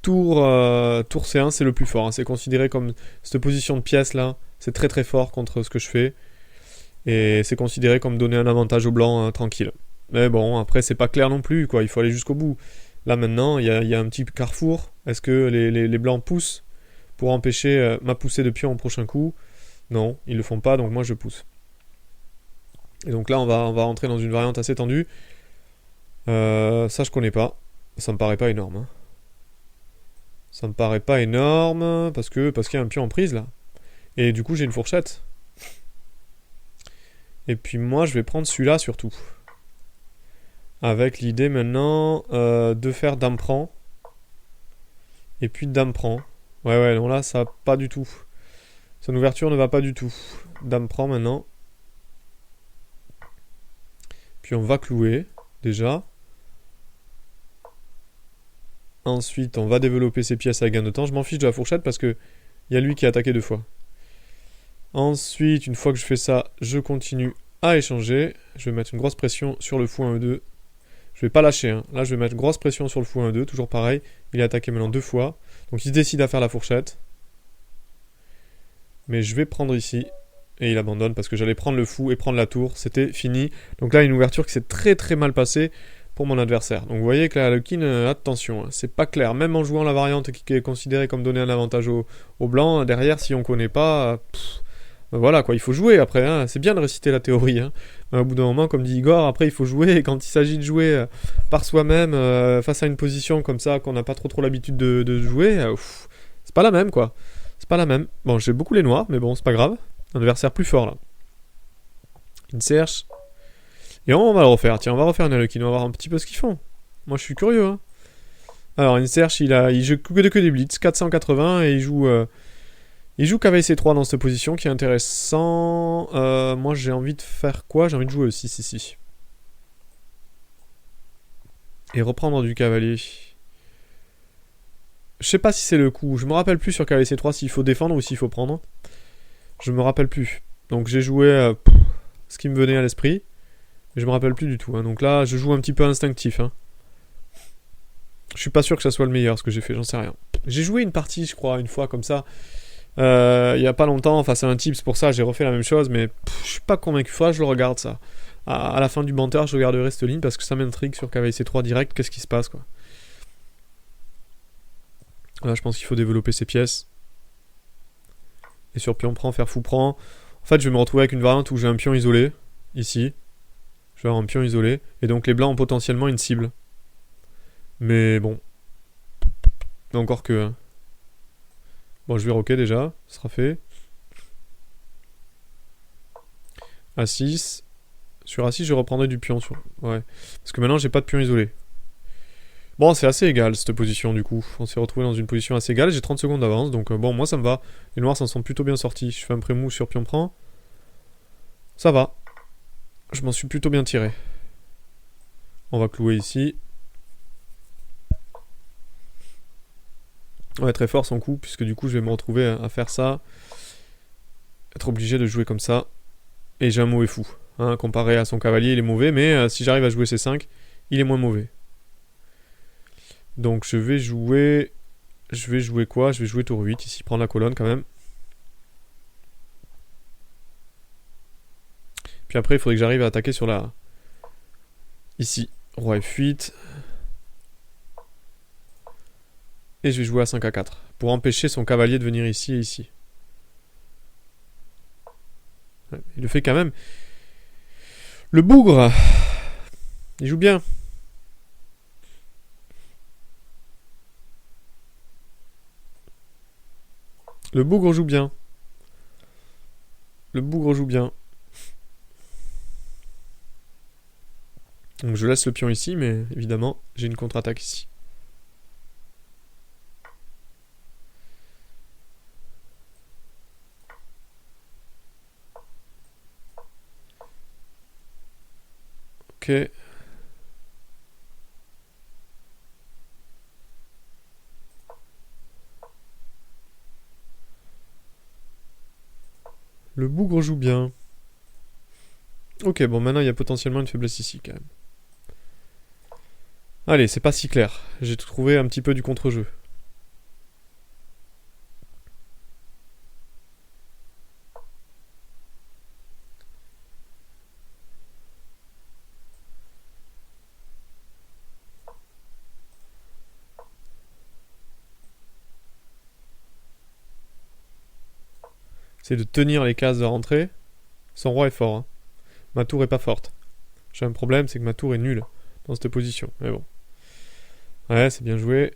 tour C1, c'est le plus fort. Hein. C'est considéré comme cette position de pièce là, c'est très très fort contre ce que je fais. Et c'est considéré comme donner un avantage aux blancs tranquille. Mais bon, après c'est pas clair non plus, quoi. Il faut aller jusqu'au bout. Là maintenant, il y a un petit carrefour. Est-ce que les blancs poussent pour empêcher ma poussée de pion au prochain coup? Non, ils le font pas, donc moi je pousse. Et donc là, on va rentrer dans une variante assez tendue. Ça, je connais pas. Ça me paraît pas énorme. Hein. Ça me paraît pas énorme parce qu'il y a un pion en prise là. Et du coup, j'ai une fourchette. Et puis moi, je vais prendre celui-là surtout. Avec l'idée maintenant de faire dame prend. Et puis dame prend. Ouais, non là, ça va pas du tout. Son ouverture ne va pas du tout. Dame prend maintenant. Puis on va clouer, déjà. Ensuite, on va développer ses pièces à gain de temps. Je m'en fiche de la fourchette parce que il y a lui qui a attaqué 2 fois. Ensuite, une fois que je fais ça, je continue à échanger. Je vais mettre une grosse pression sur le fou 1-2. Je vais pas lâcher. Hein. Là, je vais mettre une grosse pression sur le fou 1-2. Toujours pareil. Il a attaqué maintenant 2 fois. Donc il se décide à faire la fourchette. Mais je vais prendre ici. Et il abandonne parce que j'allais prendre le fou et prendre la tour. C'était fini. Donc là, une ouverture qui s'est très très mal passée pour mon adversaire. Donc vous voyez que la Lukin, attention, hein, c'est pas clair. Même en jouant la variante qui est considérée comme donner un avantage au blanc, derrière, si on connaît pas, voilà quoi, il faut jouer après. Hein. C'est bien de réciter la théorie. Hein. Au bout d'un moment, comme dit Igor, après il faut jouer. Et quand il s'agit de jouer par soi-même face à une position comme ça qu'on n'a pas trop l'habitude de jouer, c'est pas la même quoi. C'est pas la même. Bon, j'ai beaucoup les noirs, mais bon, c'est pas grave. Un adversaire plus fort là. Il cherche. Et on va le refaire. Tiens, on va refaire une Alukin. On va voir un petit peu ce qu'ils font. Moi, je suis curieux. Hein. Alors, Inserch, il joue que des blitz. 480 et il joue cavalier C3 dans cette position qui est intéressant. Moi, j'ai envie de faire quoi? J'ai envie de jouer aussi, ici. Et reprendre du cavalier. Je sais pas si c'est le coup. Je me rappelle plus sur cavalier C3 s'il faut défendre ou s'il faut prendre. Je me rappelle plus. Donc, j'ai joué ce qui me venait à l'esprit. Mais je me rappelle plus du tout. Hein. Donc là, je joue un petit peu instinctif. Hein. Je suis pas sûr que ça soit le meilleur ce que j'ai fait, j'en sais rien. J'ai joué une partie, je crois, une fois comme ça. Il y a pas longtemps, face à un tips pour ça, j'ai refait la même chose, mais je suis pas convaincu. Faudra que je le regarde ça. À la fin du banter, je regarderai cette ligne parce que ça m'intrigue sur cavalier C3 direct. Qu'est-ce qui se passe, quoi. Là, je pense qu'il faut développer ces pièces. Et sur pion prend, faire fou prend. En fait, je vais me retrouver avec une variante où j'ai un pion isolé. Ici. Je vais avoir un pion isolé. Et donc les blancs ont potentiellement une cible. Mais bon. Encore que... Bon, je vais roquer déjà. Ce sera fait. A6. Sur A6, je reprendrai du pion. Ouais. Parce que maintenant, j'ai pas de pion isolé. Bon, c'est assez égal cette position du coup. On s'est retrouvé dans une position assez égale. J'ai 30 secondes d'avance. Donc bon, moi ça me va. Les noirs s'en sont plutôt bien sortis. Je fais un pré-mou sur pion prend. Ça va. Je m'en suis plutôt bien tiré. On va clouer ici. Ouais, très fort son coup. Puisque du coup, je vais me retrouver à faire ça. Être obligé de jouer comme ça. Et j'ai un mauvais fou. Hein, comparé à son cavalier, il est mauvais. Mais si j'arrive à jouer C5, il est moins mauvais. Donc je vais jouer... Je vais jouer quoi? Je vais jouer tour 8, ici, prendre la colonne quand même. Puis après, il faudrait que j'arrive à attaquer sur la... Ici, roi F8. Et je vais jouer à 5 à 4. Pour empêcher son cavalier de venir ici et ici. Ouais, il le fait quand même. Le bougre! Il joue bien. Le bougre joue bien. Le bougre joue bien. Donc je laisse le pion ici, mais évidemment, j'ai une contre-attaque ici. Ok. Le bougre joue bien. Ok, bon, maintenant il y a potentiellement une faiblesse ici quand même. Allez, c'est pas si clair. J'ai trouvé un petit peu du contre-jeu. C'est de tenir les cases de rentrée. Son roi est fort. Hein. Ma tour est pas forte. J'ai un problème, c'est que ma tour est nulle dans cette position. Mais bon. Ouais, c'est bien joué.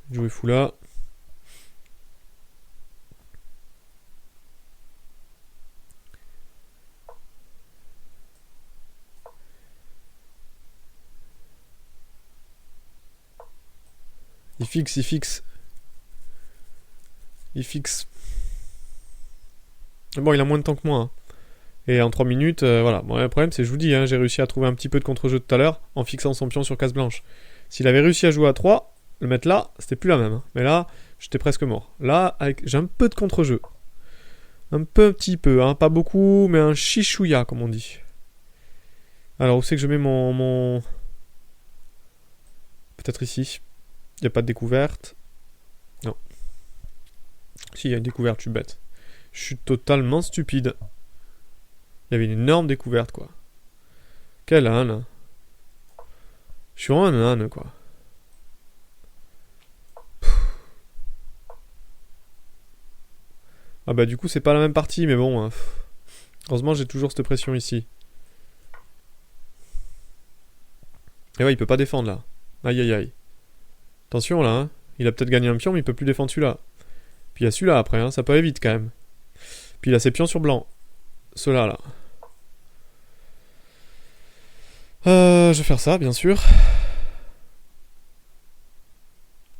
Jouer fou là. Il fixe, il fixe. Il fixe. Bon, il a moins de temps que moi. Hein. Et en 3 minutes, voilà. Bon, le problème, c'est, je vous dis, hein, j'ai réussi à trouver un petit peu de contre-jeu tout à l'heure en fixant son pion sur case blanche. S'il avait réussi à jouer à 3, le mettre là, c'était plus la même. Hein. Mais là, j'étais presque mort. Là, j'ai un peu de contre-jeu. Un petit peu, hein. Pas beaucoup, mais un chichouïa, comme on dit. Alors, où c'est que je mets mon... Peut-être ici. Il n'y a pas de découverte. Non. Si, il y a une découverte, je suis bête. Je suis totalement stupide. Il y avait une énorme découverte, quoi. Quel âne. Je suis vraiment un âne, quoi. Ah bah du coup, c'est pas la même partie, mais bon. Heureusement, j'ai toujours cette pression ici. Et ouais, il peut pas défendre, là. Aïe, aïe, aïe. Attention, là, hein. Il a peut-être gagné un pion, mais il peut plus défendre celui-là. Puis il y a celui-là, après, hein. Ça peut aller vite, quand même. Puis il a ses pions sur blanc. Ceux-là, là. Je vais faire ça, bien sûr.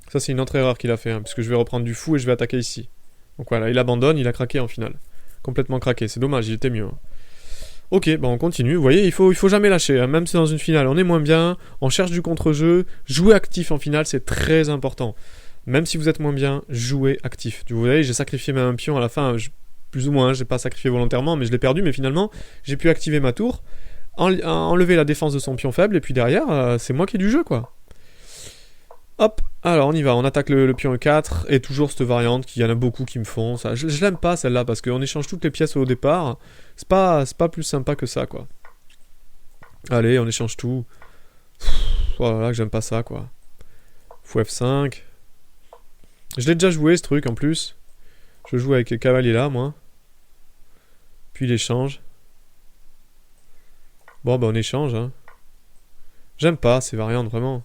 Ça, c'est une autre erreur qu'il a fait, hein, puisque je vais reprendre du fou et je vais attaquer ici. Donc voilà, il abandonne, il a craqué en finale. Complètement craqué, c'est dommage, il était mieux. Hein. Ok, bah on continue. Vous voyez, il faut jamais lâcher. Hein. Même si dans une finale, on est moins bien, on cherche du contre-jeu. Jouer actif en finale, c'est très important. Même si vous êtes moins bien, jouez actif. Vous voyez, j'ai sacrifié même un pion à la fin, plus ou moins, hein, j'ai pas sacrifié volontairement, mais je l'ai perdu. Mais finalement, j'ai pu activer ma tour, enlever la défense de son pion faible, et puis derrière, c'est moi qui ai du jeu, quoi. Hop, alors on y va, on attaque le pion E4, et toujours cette variante, qu'il y en a beaucoup qui me font. Ça, je l'aime pas celle-là, parce qu'on échange toutes les pièces au départ. C'est pas plus sympa que ça, quoi. Allez, on échange tout. Oh là là, que j'aime pas ça, quoi. Fou F5. Je l'ai déjà joué, ce truc, en plus. Je joue avec les cavaliers là, moi. Puis il échange. Bon, bah on échange, hein. J'aime pas ces variantes, vraiment.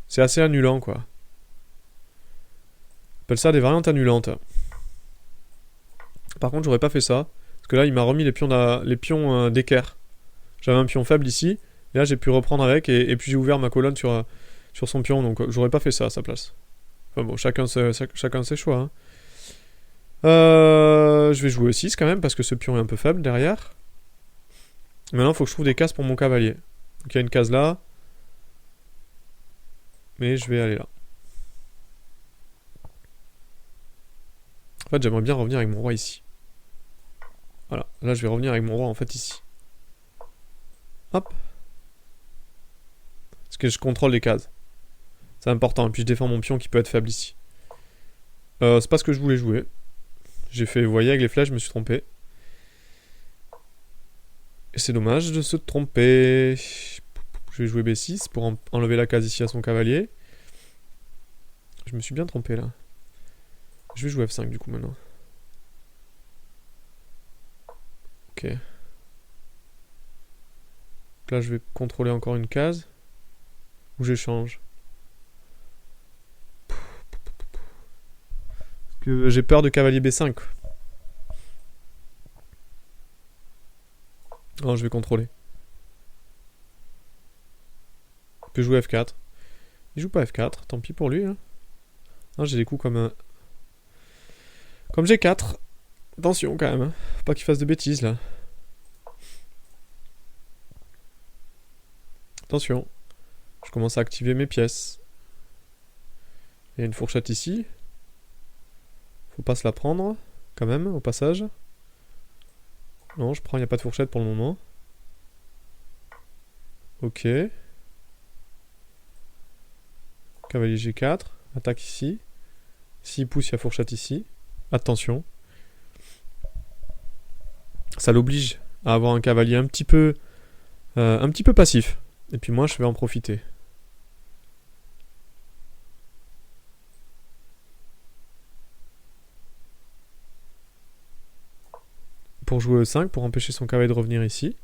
C'est assez annulant, quoi. On appelle ça des variantes annulantes. Par contre, j'aurais pas fait ça. Parce que là, il m'a remis les pions d'équerre. J'avais un pion faible ici. Et là, j'ai pu reprendre avec. Et puis, j'ai ouvert ma colonne sur son pion. Donc, j'aurais pas fait ça à sa place. Enfin bon, chacun ses choix. Hein. Je vais jouer 6 quand même. Parce que ce pion est un peu faible derrière. Maintenant, il faut que je trouve des cases pour mon cavalier. Donc, il y a une case là. Mais je vais aller là. En fait, j'aimerais bien revenir avec mon roi ici. Voilà. Là, je vais revenir avec mon roi, en fait, ici. Hop. Parce que je contrôle les cases. C'est important. Et puis, je défends mon pion qui peut être faible ici. C'est pas ce que je voulais jouer. J'ai fait, vous voyez, avec les flèches, je me suis trompé. Et c'est dommage de se tromper. Je vais jouer B6 pour enlever la case ici à son cavalier. Je me suis bien trompé là. Je vais jouer F5 du coup maintenant. Ok. Donc là je vais contrôler encore une case. Ou j'échange. Parce que j'ai peur de cavalier B5. Non, je vais contrôler. Il peut jouer F4. Il joue pas F4, tant pis pour lui. Hein. Non, j'ai des coups comme G4. Attention quand même. Hein. Faut pas qu'il fasse de bêtises là. Attention. Je commence à activer mes pièces. Il y a une fourchette ici. Faut pas se la prendre, quand même, au passage. Non, je prends, il n'y a pas de fourchette pour le moment. Ok. Cavalier G4. Attaque ici. S'il pousse, il y a fourchette ici. Attention. Ça l'oblige à avoir un cavalier un petit peu passif. Et puis moi, je vais en profiter. Pour jouer E5, pour empêcher son cavalier de revenir ici.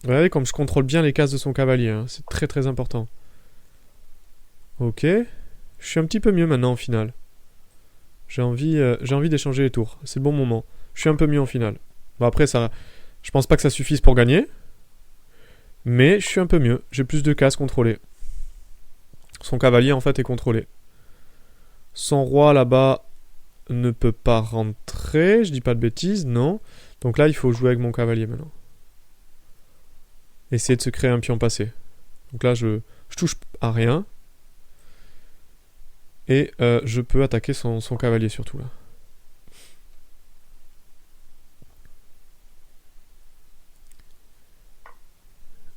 Regardez comme je contrôle bien les cases de son cavalier. Hein. C'est très très important. Ok. Je suis un petit peu mieux maintenant en finale. J'ai envie d'échanger les tours. C'est le bon moment. Je suis un peu mieux en finale. Bon après, ça, je pense pas que ça suffise pour gagner. Mais je suis un peu mieux. J'ai plus de cases contrôlées. Son cavalier en fait est contrôlé. Son roi là-bas ne peut pas rentrer. Je dis pas de bêtises, non. Donc là, il faut jouer avec mon cavalier maintenant. Essayer de se créer un pion passé. Donc là, je touche à rien. Et je peux attaquer son cavalier surtout là.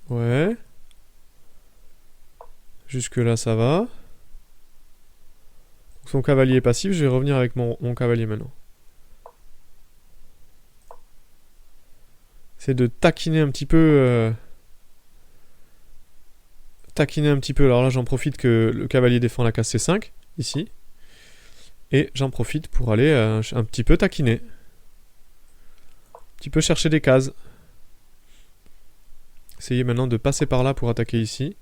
Ouais. Jusque là ça va. Son cavalier est passif, je vais revenir avec mon cavalier maintenant. C'est de taquiner un petit peu... Alors là j'en profite que le cavalier défend la case C5, ici. Et j'en profite pour aller un petit peu taquiner. Un petit peu chercher des cases. Essayez maintenant de passer par là pour attaquer ici.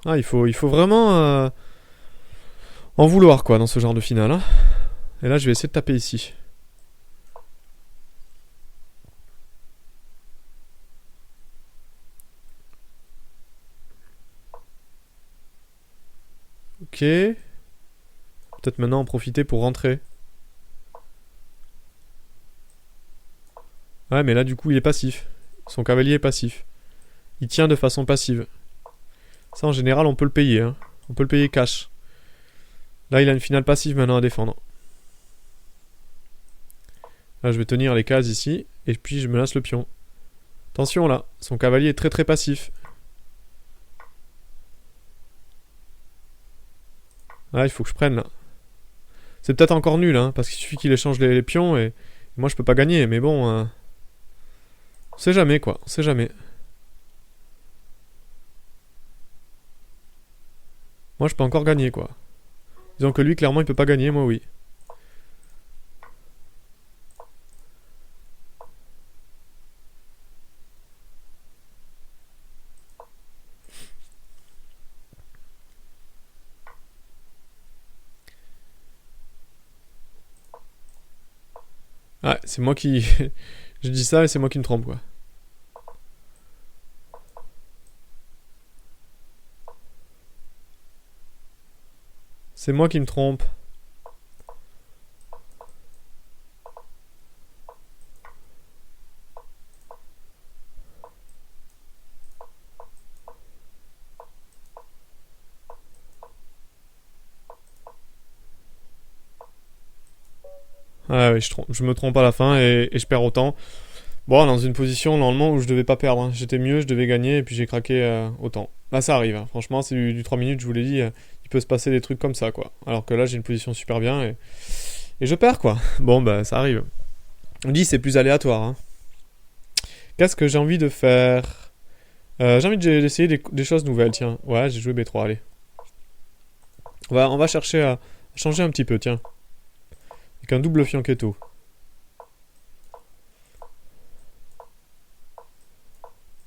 Ah, il faut vraiment en vouloir quoi dans ce genre de finale. Hein. Et là, je vais essayer de taper ici. Ok. Peut-être maintenant en profiter pour rentrer. Ouais, mais là, du coup, il est passif. Son cavalier est passif. Il tient de façon passive. Ça, en général, on peut le payer. Hein. On peut le payer cash. Là, il a une finale passive maintenant à défendre. Là, je vais tenir les cases ici. Et puis, je me laisse le pion. Attention, là. Son cavalier est très très passif. Ah, il faut que je prenne là. C'est peut-être encore nul, hein, parce qu'il suffit qu'il échange les pions et moi je peux pas gagner, mais bon, on sait jamais quoi, on sait jamais. Moi je peux encore gagner quoi. Disons que lui clairement il peut pas gagner, moi oui. Ouais, c'est moi qui... je dis ça et c'est moi qui me trompe quoi. C'est moi qui me trompe. Ah oui, je me trompe à la fin et je perds autant. Bon, dans une position normalement où je devais pas perdre, hein. J'étais mieux, je devais gagner et puis j'ai craqué autant. Là ça arrive, hein. Franchement c'est du 3 minutes, je vous l'ai dit, il peut se passer des trucs comme ça quoi. Alors que là j'ai une position super bien et je perds quoi. Bon bah ça arrive. On dit c'est plus aléatoire. Hein. Qu'est-ce que j'ai envie de faire? J'ai envie d'essayer des choses nouvelles, tiens. Ouais, j'ai joué B3, allez. On va chercher à changer un petit peu, tiens. Avec un double fianchetto.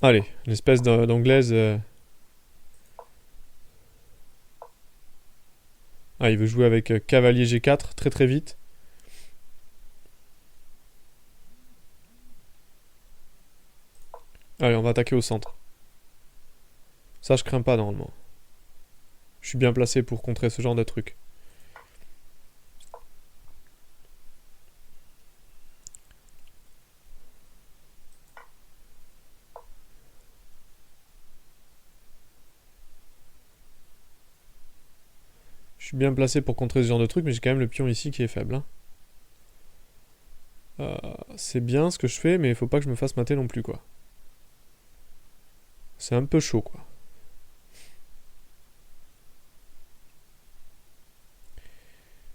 Allez, une espèce d'anglaise. Ah, il veut jouer avec cavalier G4 très très vite. Allez, on va attaquer au centre. Ça, je crains pas normalement. Je suis bien placé pour contrer ce genre de truc. Je suis bien placé pour contrer ce genre de truc, mais j'ai quand même le pion ici qui est faible. Hein. C'est bien ce que je fais, mais il faut pas que je me fasse mater non plus, quoi. C'est un peu chaud, quoi.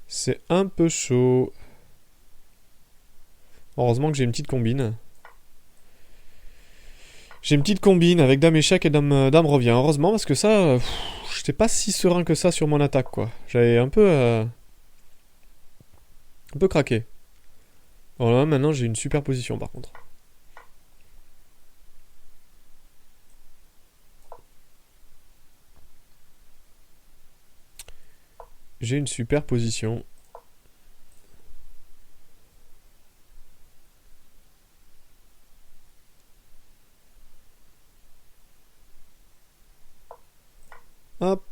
C'est un peu chaud. Heureusement que j'ai une petite combine. J'ai une petite combine avec dame échec et dame revient. Heureusement, parce que ça, j'étais pas si serein que ça sur mon attaque, quoi. J'avais un peu craqué. Bon là, maintenant, j'ai une super position, par contre. J'ai une super position. Hop.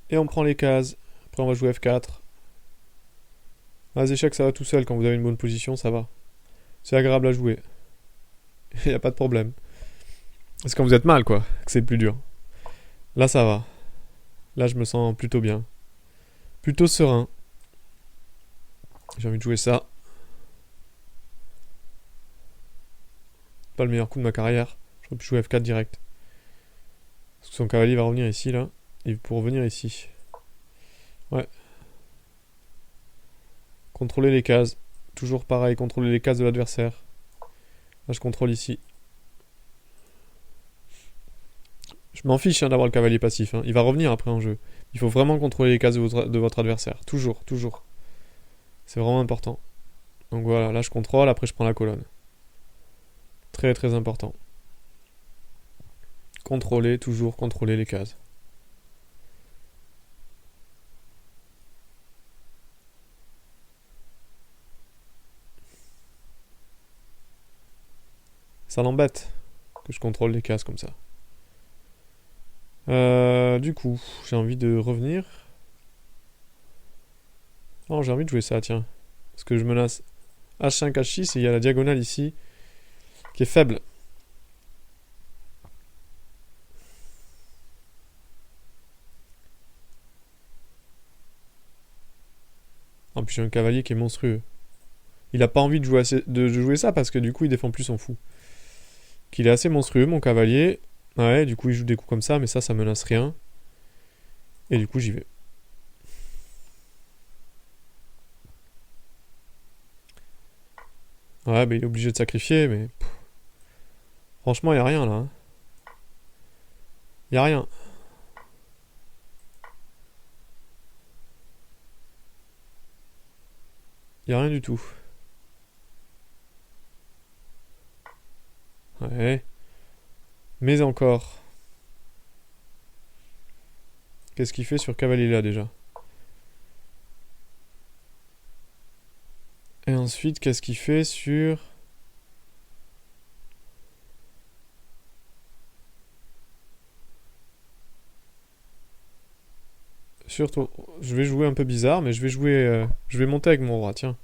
Et on prend les cases. Après, on va jouer F4. Ah, les échecs, ça va tout seul. Quand vous avez une bonne position, ça va. C'est agréable à jouer. Il n'y a pas de problème. C'est quand vous êtes mal, quoi, que c'est le plus dur. Là, ça va. Là, je me sens plutôt bien. Plutôt serein. J'ai envie de jouer ça. Pas le meilleur coup de ma carrière. J'aurais pu jouer F4 direct. Parce que son cavalier va revenir ici, là. Et pour revenir ici. Ouais. Contrôler les cases. Toujours pareil, contrôler les cases de l'adversaire. Là, je contrôle ici. Je m'en fiche hein, d'avoir le cavalier passif. Hein. Il va revenir après en jeu. Il faut vraiment contrôler les cases de votre adversaire. Toujours, toujours. C'est vraiment important. Donc voilà, là je contrôle, après je prends la colonne. Très très important. Contrôler, toujours contrôler les cases. Ça l'embête que je contrôle les cases comme ça. Du coup, j'ai envie de revenir. Non, j'ai envie de jouer ça, tiens. Parce que je menace H5, H6 et il y a la diagonale ici qui est faible. En plus, j'ai un cavalier qui est monstrueux. Il a pas envie de jouer ça parce que du coup, il défend plus son fou. Qu'il est assez monstrueux, mon cavalier. Ouais, du coup, il joue des coups comme ça, mais ça menace rien. Et du coup, j'y vais. Ouais, bah il est obligé de sacrifier, mais... Franchement, y a rien, là. Hein. Y a rien. Y a rien du tout. Ouais. Mais encore. Qu'est-ce qu'il fait sur cavalier là déjà? Et ensuite, qu'est-ce qu'il fait sur... Surtout, je vais jouer un peu bizarre, mais je vais jouer... je vais monter avec mon roi, tiens.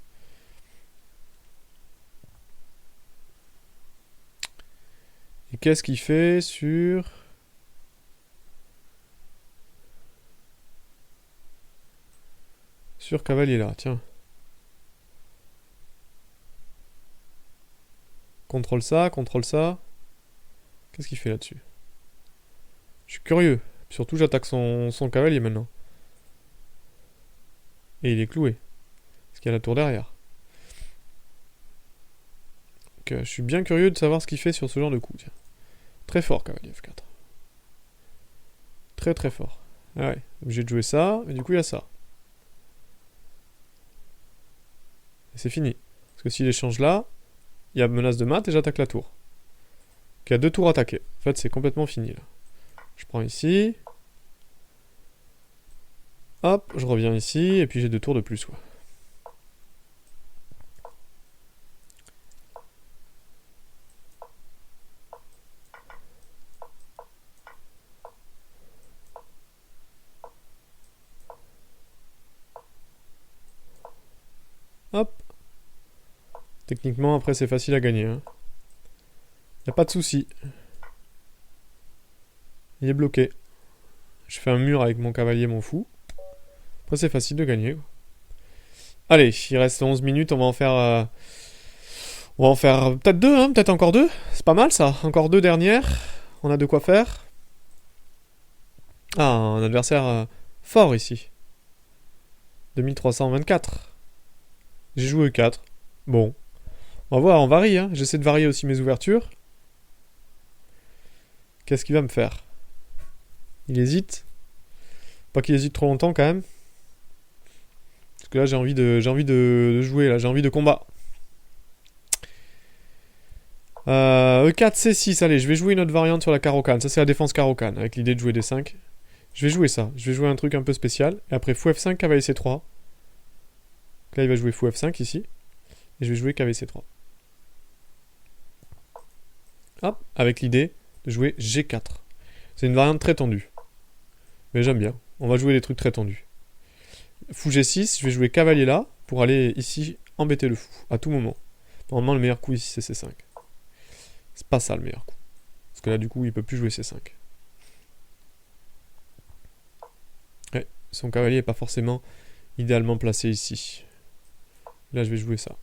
Et qu'est-ce qu'il fait sur... Sur cavalier là, tiens. Contrôle ça, contrôle ça. Qu'est-ce qu'il fait là-dessus? Je suis curieux. Surtout, j'attaque son cavalier maintenant. Et il est cloué. Parce qu'il y a la tour derrière. Donc, je suis bien curieux de savoir ce qu'il fait sur ce genre de coup. Tiens. Très fort, cavalier F4. Très très fort. Ah ouais, obligé de jouer ça, et du coup il y a ça. Et c'est fini. Parce que s'il échange là, il y a menace de mat et j'attaque la tour. Donc il y a 2 tours attaquées. En fait, c'est complètement fini là. Je prends ici. Hop, je reviens ici, et puis j'ai 2 tours de plus, quoi. Hop. Techniquement, après, c'est facile à gagner. Hein. Y a pas de souci. Il est bloqué. Je fais un mur avec mon cavalier, mon fou. Après, c'est facile de gagner. Quoi. Allez, il reste 11 minutes, on va en faire... on va en faire peut-être 2, hein, peut-être encore 2. C'est pas mal ça. Encore 2 dernières. On a de quoi faire. Ah, un adversaire fort ici. 2324. J'ai joué 4. Bon. On va voir, on varie. Hein. J'essaie de varier aussi mes ouvertures. Qu'est-ce qu'il va me faire? Il hésite. Pas qu'il hésite trop longtemps quand même. Parce que là j'ai envie de jouer, là j'ai envie de combat. E4, C6, allez, je vais jouer une autre variante sur la carocane. Ça c'est la défense carocane, avec l'idée de jouer des 5. Je vais jouer ça, je vais jouer un truc un peu spécial. Et après fou F5, cavalier C3. Donc là il va jouer fou F5 ici. Et je vais jouer cavalier C3. Hop, avec l'idée de jouer G4. C'est une variante très tendue. Mais j'aime bien, on va jouer des trucs très tendus. Fou G6, je vais jouer cavalier là, pour aller ici embêter le fou, à tout moment. Normalement le meilleur coup ici c'est C5. C'est pas ça le meilleur coup. Parce que là du coup il peut plus jouer C5. Ouais, son cavalier est pas forcément idéalement placé ici. Là je vais jouer ça.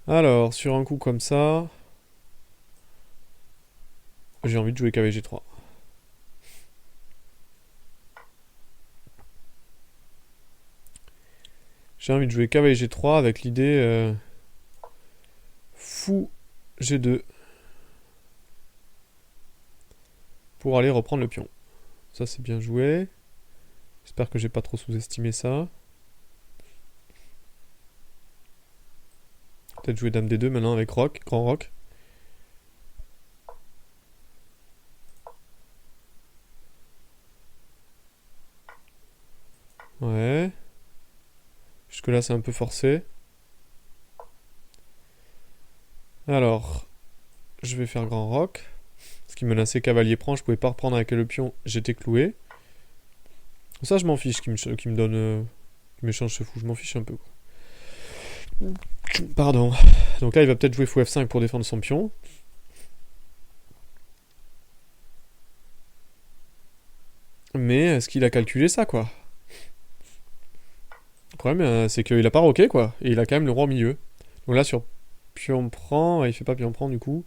Alors, sur un coup comme ça... J'ai envie de jouer cavalier G3. J'ai envie de jouer cavalier G3 avec l'idée... fou G2. Pour aller reprendre le pion. Ça c'est bien joué. J'espère que j'ai pas trop sous-estimé ça. Peut-être jouer dame D2 maintenant avec roc, grand roc. Ouais. Jusque là c'est un peu forcé. Alors, je vais faire grand roc. Ce qui menaçait cavalier prend, je pouvais pas reprendre avec le pion, j'étais cloué. Ça je m'en fiche qui me donne... qui m'échange ce fou, je m'en fiche un peu. Pardon. Donc là il va peut-être jouer fou F5 pour défendre son pion. Mais est-ce qu'il a calculé ça quoi? Le problème c'est qu'il a pas roqué quoi. Et il a quand même le roi au milieu. Donc là, sur pion prend, ouais, il fait pas pion prend du coup.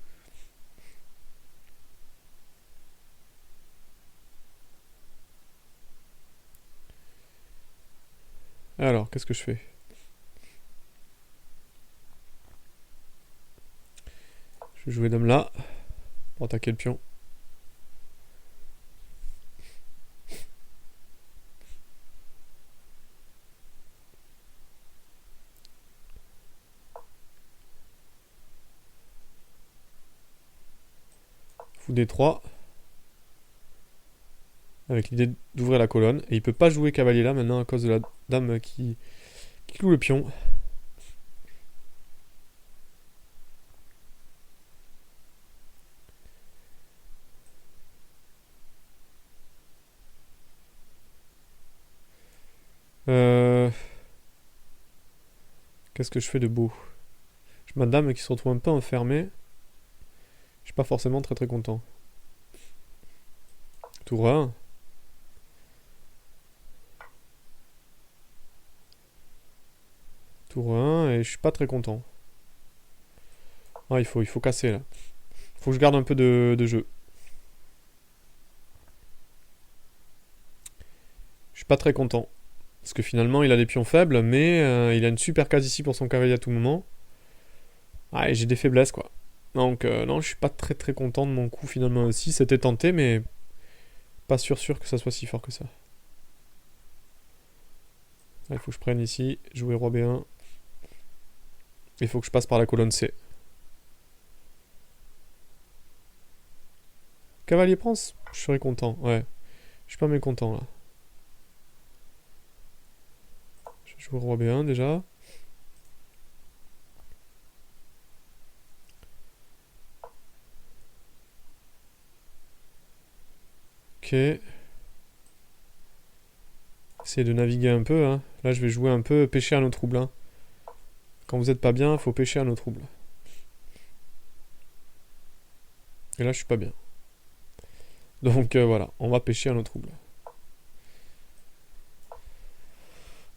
Alors, qu'est-ce que je fais? Je vais jouer dame là, pour attaquer le pion. Fou D3. Avec l'idée d'ouvrir la colonne. Et il peut pas jouer cavalier là maintenant à cause de la dame qui cloue le pion. Qu'est-ce que je fais de beau? J'ai ma dame qui se retrouve un peu enfermée. Je suis pas forcément très très content. Tour 1. Tour 1 et je suis pas très content. Ah, il faut casser là. Faut que je garde un peu de jeu. Je suis pas très content. Parce que finalement, il a des pions faibles, mais il a une super case ici pour son cavalier à tout moment. Ah, et j'ai des faiblesses, quoi. Donc, non, je suis pas très très content de mon coup finalement aussi. C'était tenté, mais pas sûr que ça soit si fort que ça. Il faut que je prenne ici, jouer roi B1. Il faut que je passe par la colonne C. Cavalier prance, je serais content, ouais. Je suis pas mécontent là. Je vais jouer roi B1 déjà. Ok. Essayer de naviguer un peu, hein. Là, je vais jouer un peu pêcher à nos troubles, hein. Quand vous êtes pas bien, faut pêcher à nos troubles. Et là, je suis pas bien. Donc voilà, on va pêcher à nos troubles.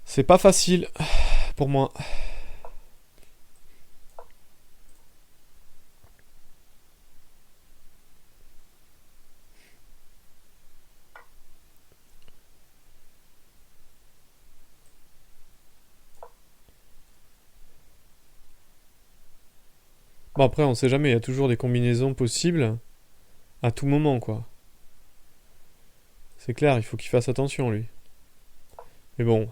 C'est pas facile pour moi. Bon après, on sait jamais, il y a toujours des combinaisons possibles à tout moment, quoi. C'est clair, il faut qu'il fasse attention, lui. Mais bon,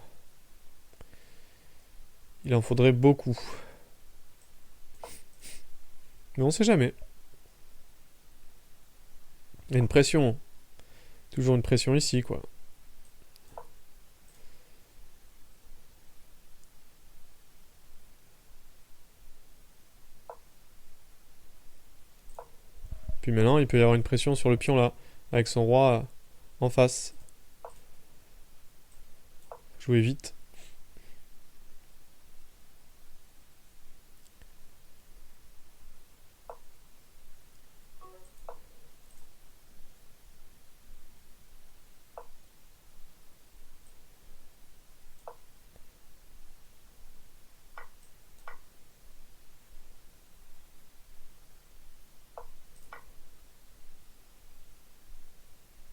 il en faudrait beaucoup. Mais on sait jamais. Il y a une pression. Toujours une pression ici, quoi. Puis maintenant, il peut y avoir une pression sur le pion là, avec son roi en face. Jouer vite.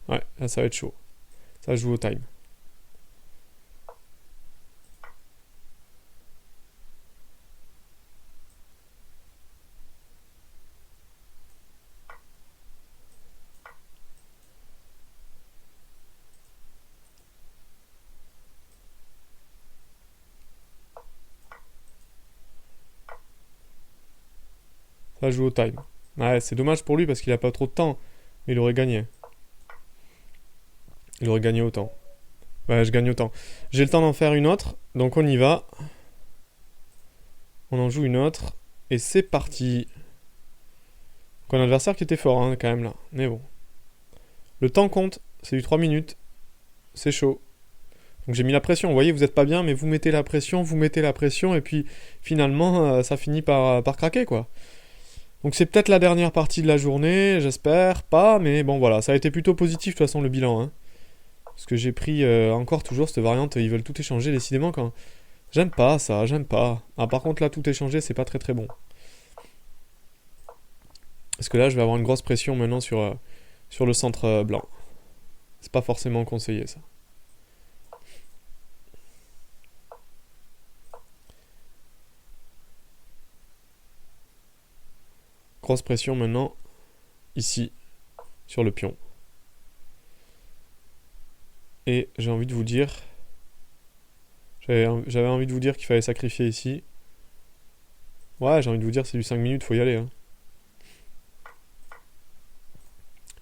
Ouais, là ça va être chaud. Ça joue au time. Ça joue au time. Ouais, c'est dommage pour lui parce qu'il a pas trop de temps. Mais il aurait gagné. Il aurait gagné autant. Ouais, je gagne autant. J'ai le temps d'en faire une autre, donc on y va. On en joue une autre. Et c'est parti. Donc un adversaire qui était fort, hein, quand même, là. Mais bon. Le temps compte. C'est du 3 minutes. C'est chaud. Donc j'ai mis la pression. Vous voyez, vous n'êtes pas bien, mais vous mettez la pression, et puis finalement, ça finit par craquer, quoi. Donc c'est peut-être la dernière partie de la journée, j'espère pas, mais bon voilà, ça a été plutôt positif de toute façon le bilan, hein. Parce que j'ai pris encore toujours cette variante, ils veulent tout échanger décidément J'aime pas ça, j'aime pas. Ah, par contre, là, tout échangé, c'est pas très très bon. Parce que là, je vais avoir une grosse pression maintenant sur le centre blanc. C'est pas forcément conseillé, ça. Grosse pression maintenant, ici, sur le pion. Et j'ai envie de vous dire... J'avais envie de vous dire qu'il fallait sacrifier ici. Ouais, j'ai envie de vous dire, c'est du 5 minutes, faut y aller. Hein.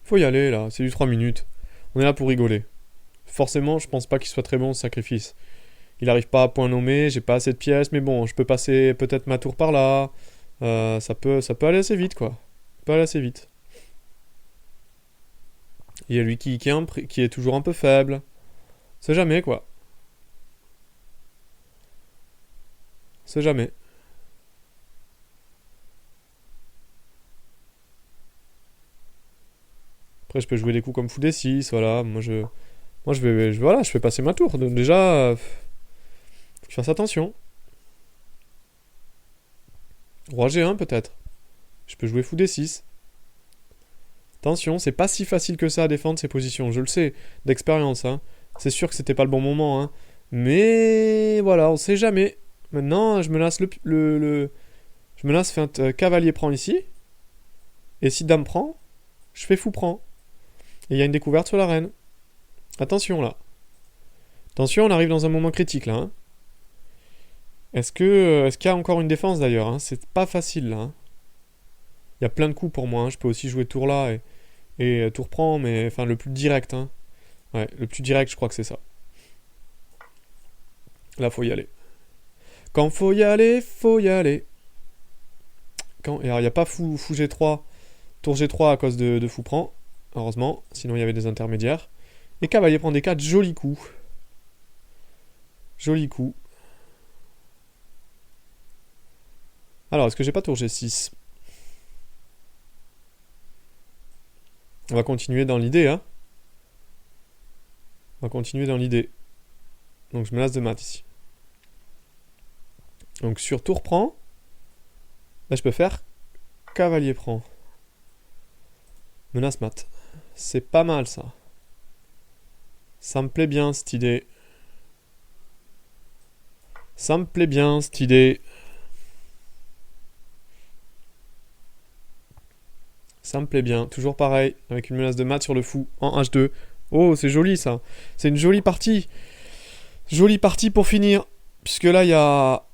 Faut y aller, là, c'est du 3 minutes. On est là pour rigoler. Forcément, je pense pas qu'il soit très bon ce sacrifice. Il arrive pas à point nommé, j'ai pas assez de pièces, mais bon, je peux passer peut-être ma tour par là. Ça peut aller assez vite, quoi. Ça peut aller assez vite. Il y a lui qui est toujours un peu faible. C'est jamais, quoi. C'est jamais. Après, je peux jouer des coups comme fou D6, voilà. Voilà, je fais passer ma tour. Donc déjà, faut que je fasse attention. Roi G1 peut-être. Je peux jouer fou D6. Attention, c'est pas si facile que ça à défendre ces positions. Je le sais, d'expérience. Hein. C'est sûr que c'était pas le bon moment. Hein. Mais voilà, on sait jamais. Maintenant, je me lasse je me lasse feinte cavalier prend ici. Et si dame prend, je fais fou prend. Et il y a une découverte sur la reine. Attention là. Attention, on arrive dans un moment critique là. Hein. Est-ce qu'il y a encore une défense d'ailleurs hein. C'est pas facile là. Hein. Il y a plein de coups pour moi. Hein. Je peux aussi jouer tour là et tour prend, mais enfin le plus direct. Hein. Ouais, le plus direct, je crois que c'est ça. Là, faut y aller. Quand faut y aller, faut y aller. Et alors, il n'y a pas fou G3, tour G3 à cause de fou prend. Heureusement, sinon il y avait des intermédiaires. Et cavalier prend des 4, joli coup. Joli coup. Alors, est-ce que j'ai pas tour G6? On va continuer dans l'idée, hein. On va continuer dans l'idée. Donc je me lasse de mat ici. Donc sur tour prend, là je peux faire cavalier prend. Menace mat. C'est pas mal ça. Ça me plaît bien cette idée. Ça me plaît bien cette idée. Ça me plaît bien. Toujours pareil, avec une menace de mat sur le fou en H2. Oh, c'est joli ça. C'est une jolie partie. Jolie partie pour finir. Puisque là, il y a...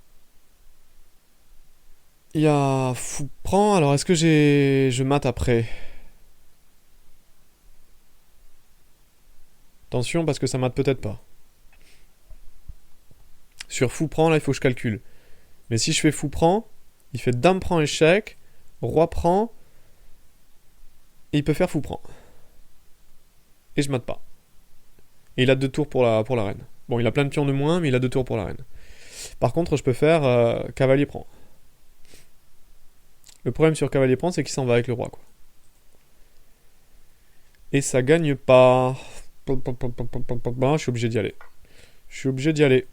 Il y a fou prend. Alors, est-ce que je mate après? Attention, parce que ça mate peut-être pas. Sur fou prend, là, il faut que je calcule. Mais si je fais fou prend, il fait dame prend échec, roi prend, et il peut faire fou prend. Et je mate pas. Et il a 2 tours pour la reine. Bon, il a plein de pions de moins, mais il a 2 tours pour la reine. Par contre, je peux faire cavalier prend. Le problème sur cavalier prend, c'est qu'il s'en va avec le roi, quoi. Et ça gagne pas. Je suis obligé d'y aller. Je suis obligé d'y aller.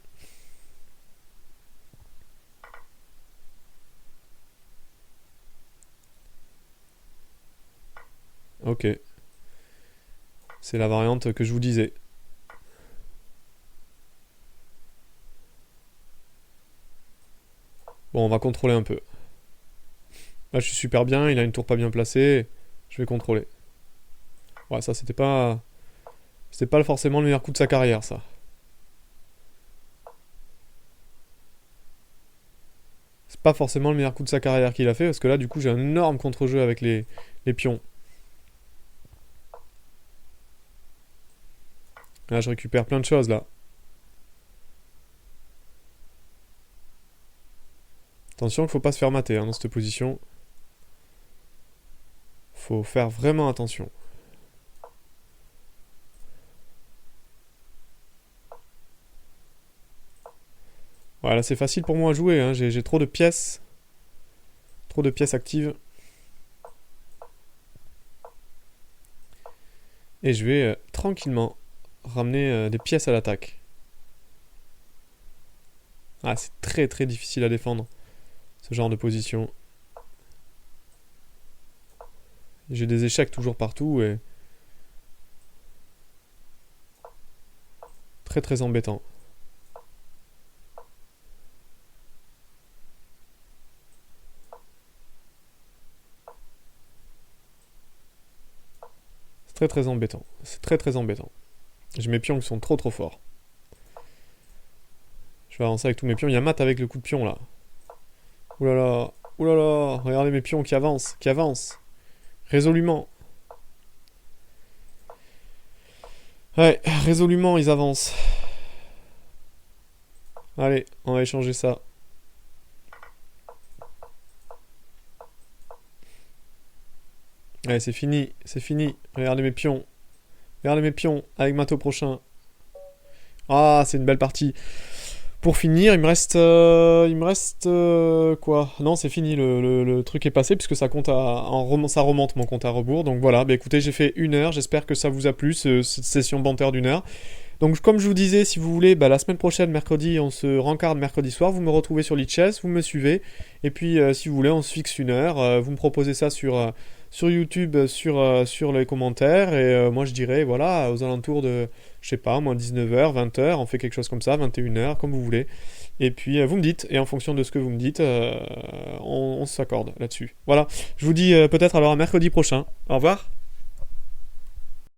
Ok. C'est la variante que je vous disais. Bon, on va contrôler un peu. Là, je suis super bien. Il a une tour pas bien placée. Je vais contrôler. Ouais, ça, c'était pas... C'était pas forcément le meilleur coup de sa carrière, ça. C'est pas forcément le meilleur coup de sa carrière qu'il a fait, parce que là, du coup, j'ai un énorme contre-jeu avec les pions. Là, je récupère plein de choses, là. Attention qu'il faut pas se faire mater hein, dans cette position. Faut faire vraiment attention. Voilà, c'est facile pour moi à jouer. Hein. J'ai trop de pièces. Trop de pièces actives. Et je vais tranquillement ramener des pièces à l'attaque. Ah, c'est très très difficile à défendre, ce genre de position. J'ai des échecs toujours partout et... Très très embêtant. C'est très très embêtant. C'est très très embêtant. J'ai mes pions qui sont trop trop forts. Je vais avancer avec tous mes pions. Il y a Mat avec le coup de pion là. Ouh là là. Ouh là là. Regardez mes pions qui avancent. Qui avancent. Résolument. Ouais, résolument ils avancent. Allez, on va échanger ça. Allez, c'est fini. C'est fini. Regardez mes pions. Regardez mes pions avec Mat au prochain. Ah, c'est une belle partie. Pour finir, quoi? Non, c'est fini, le truc est passé puisque ça compte ça remonte mon compte à rebours. Donc voilà, bah écoutez, j'ai fait 1 heure, j'espère que ça vous a plu, cette session banter d'1 heure. Donc comme je vous disais, si vous voulez, bah, la semaine prochaine, mercredi, on se rencarde mercredi soir, vous me retrouvez sur Lichess, vous me suivez, et puis si vous voulez, on se fixe 1 heure, vous me proposez ça sur YouTube, sur les commentaires, et moi je dirais, voilà, aux alentours de, je sais pas, moi 19h, 20h, on fait quelque chose comme ça, 21h, comme vous voulez. Et puis vous me dites, et en fonction de ce que vous me dites, on s'accorde là-dessus. Voilà, je vous dis peut-être alors à mercredi prochain. Au revoir.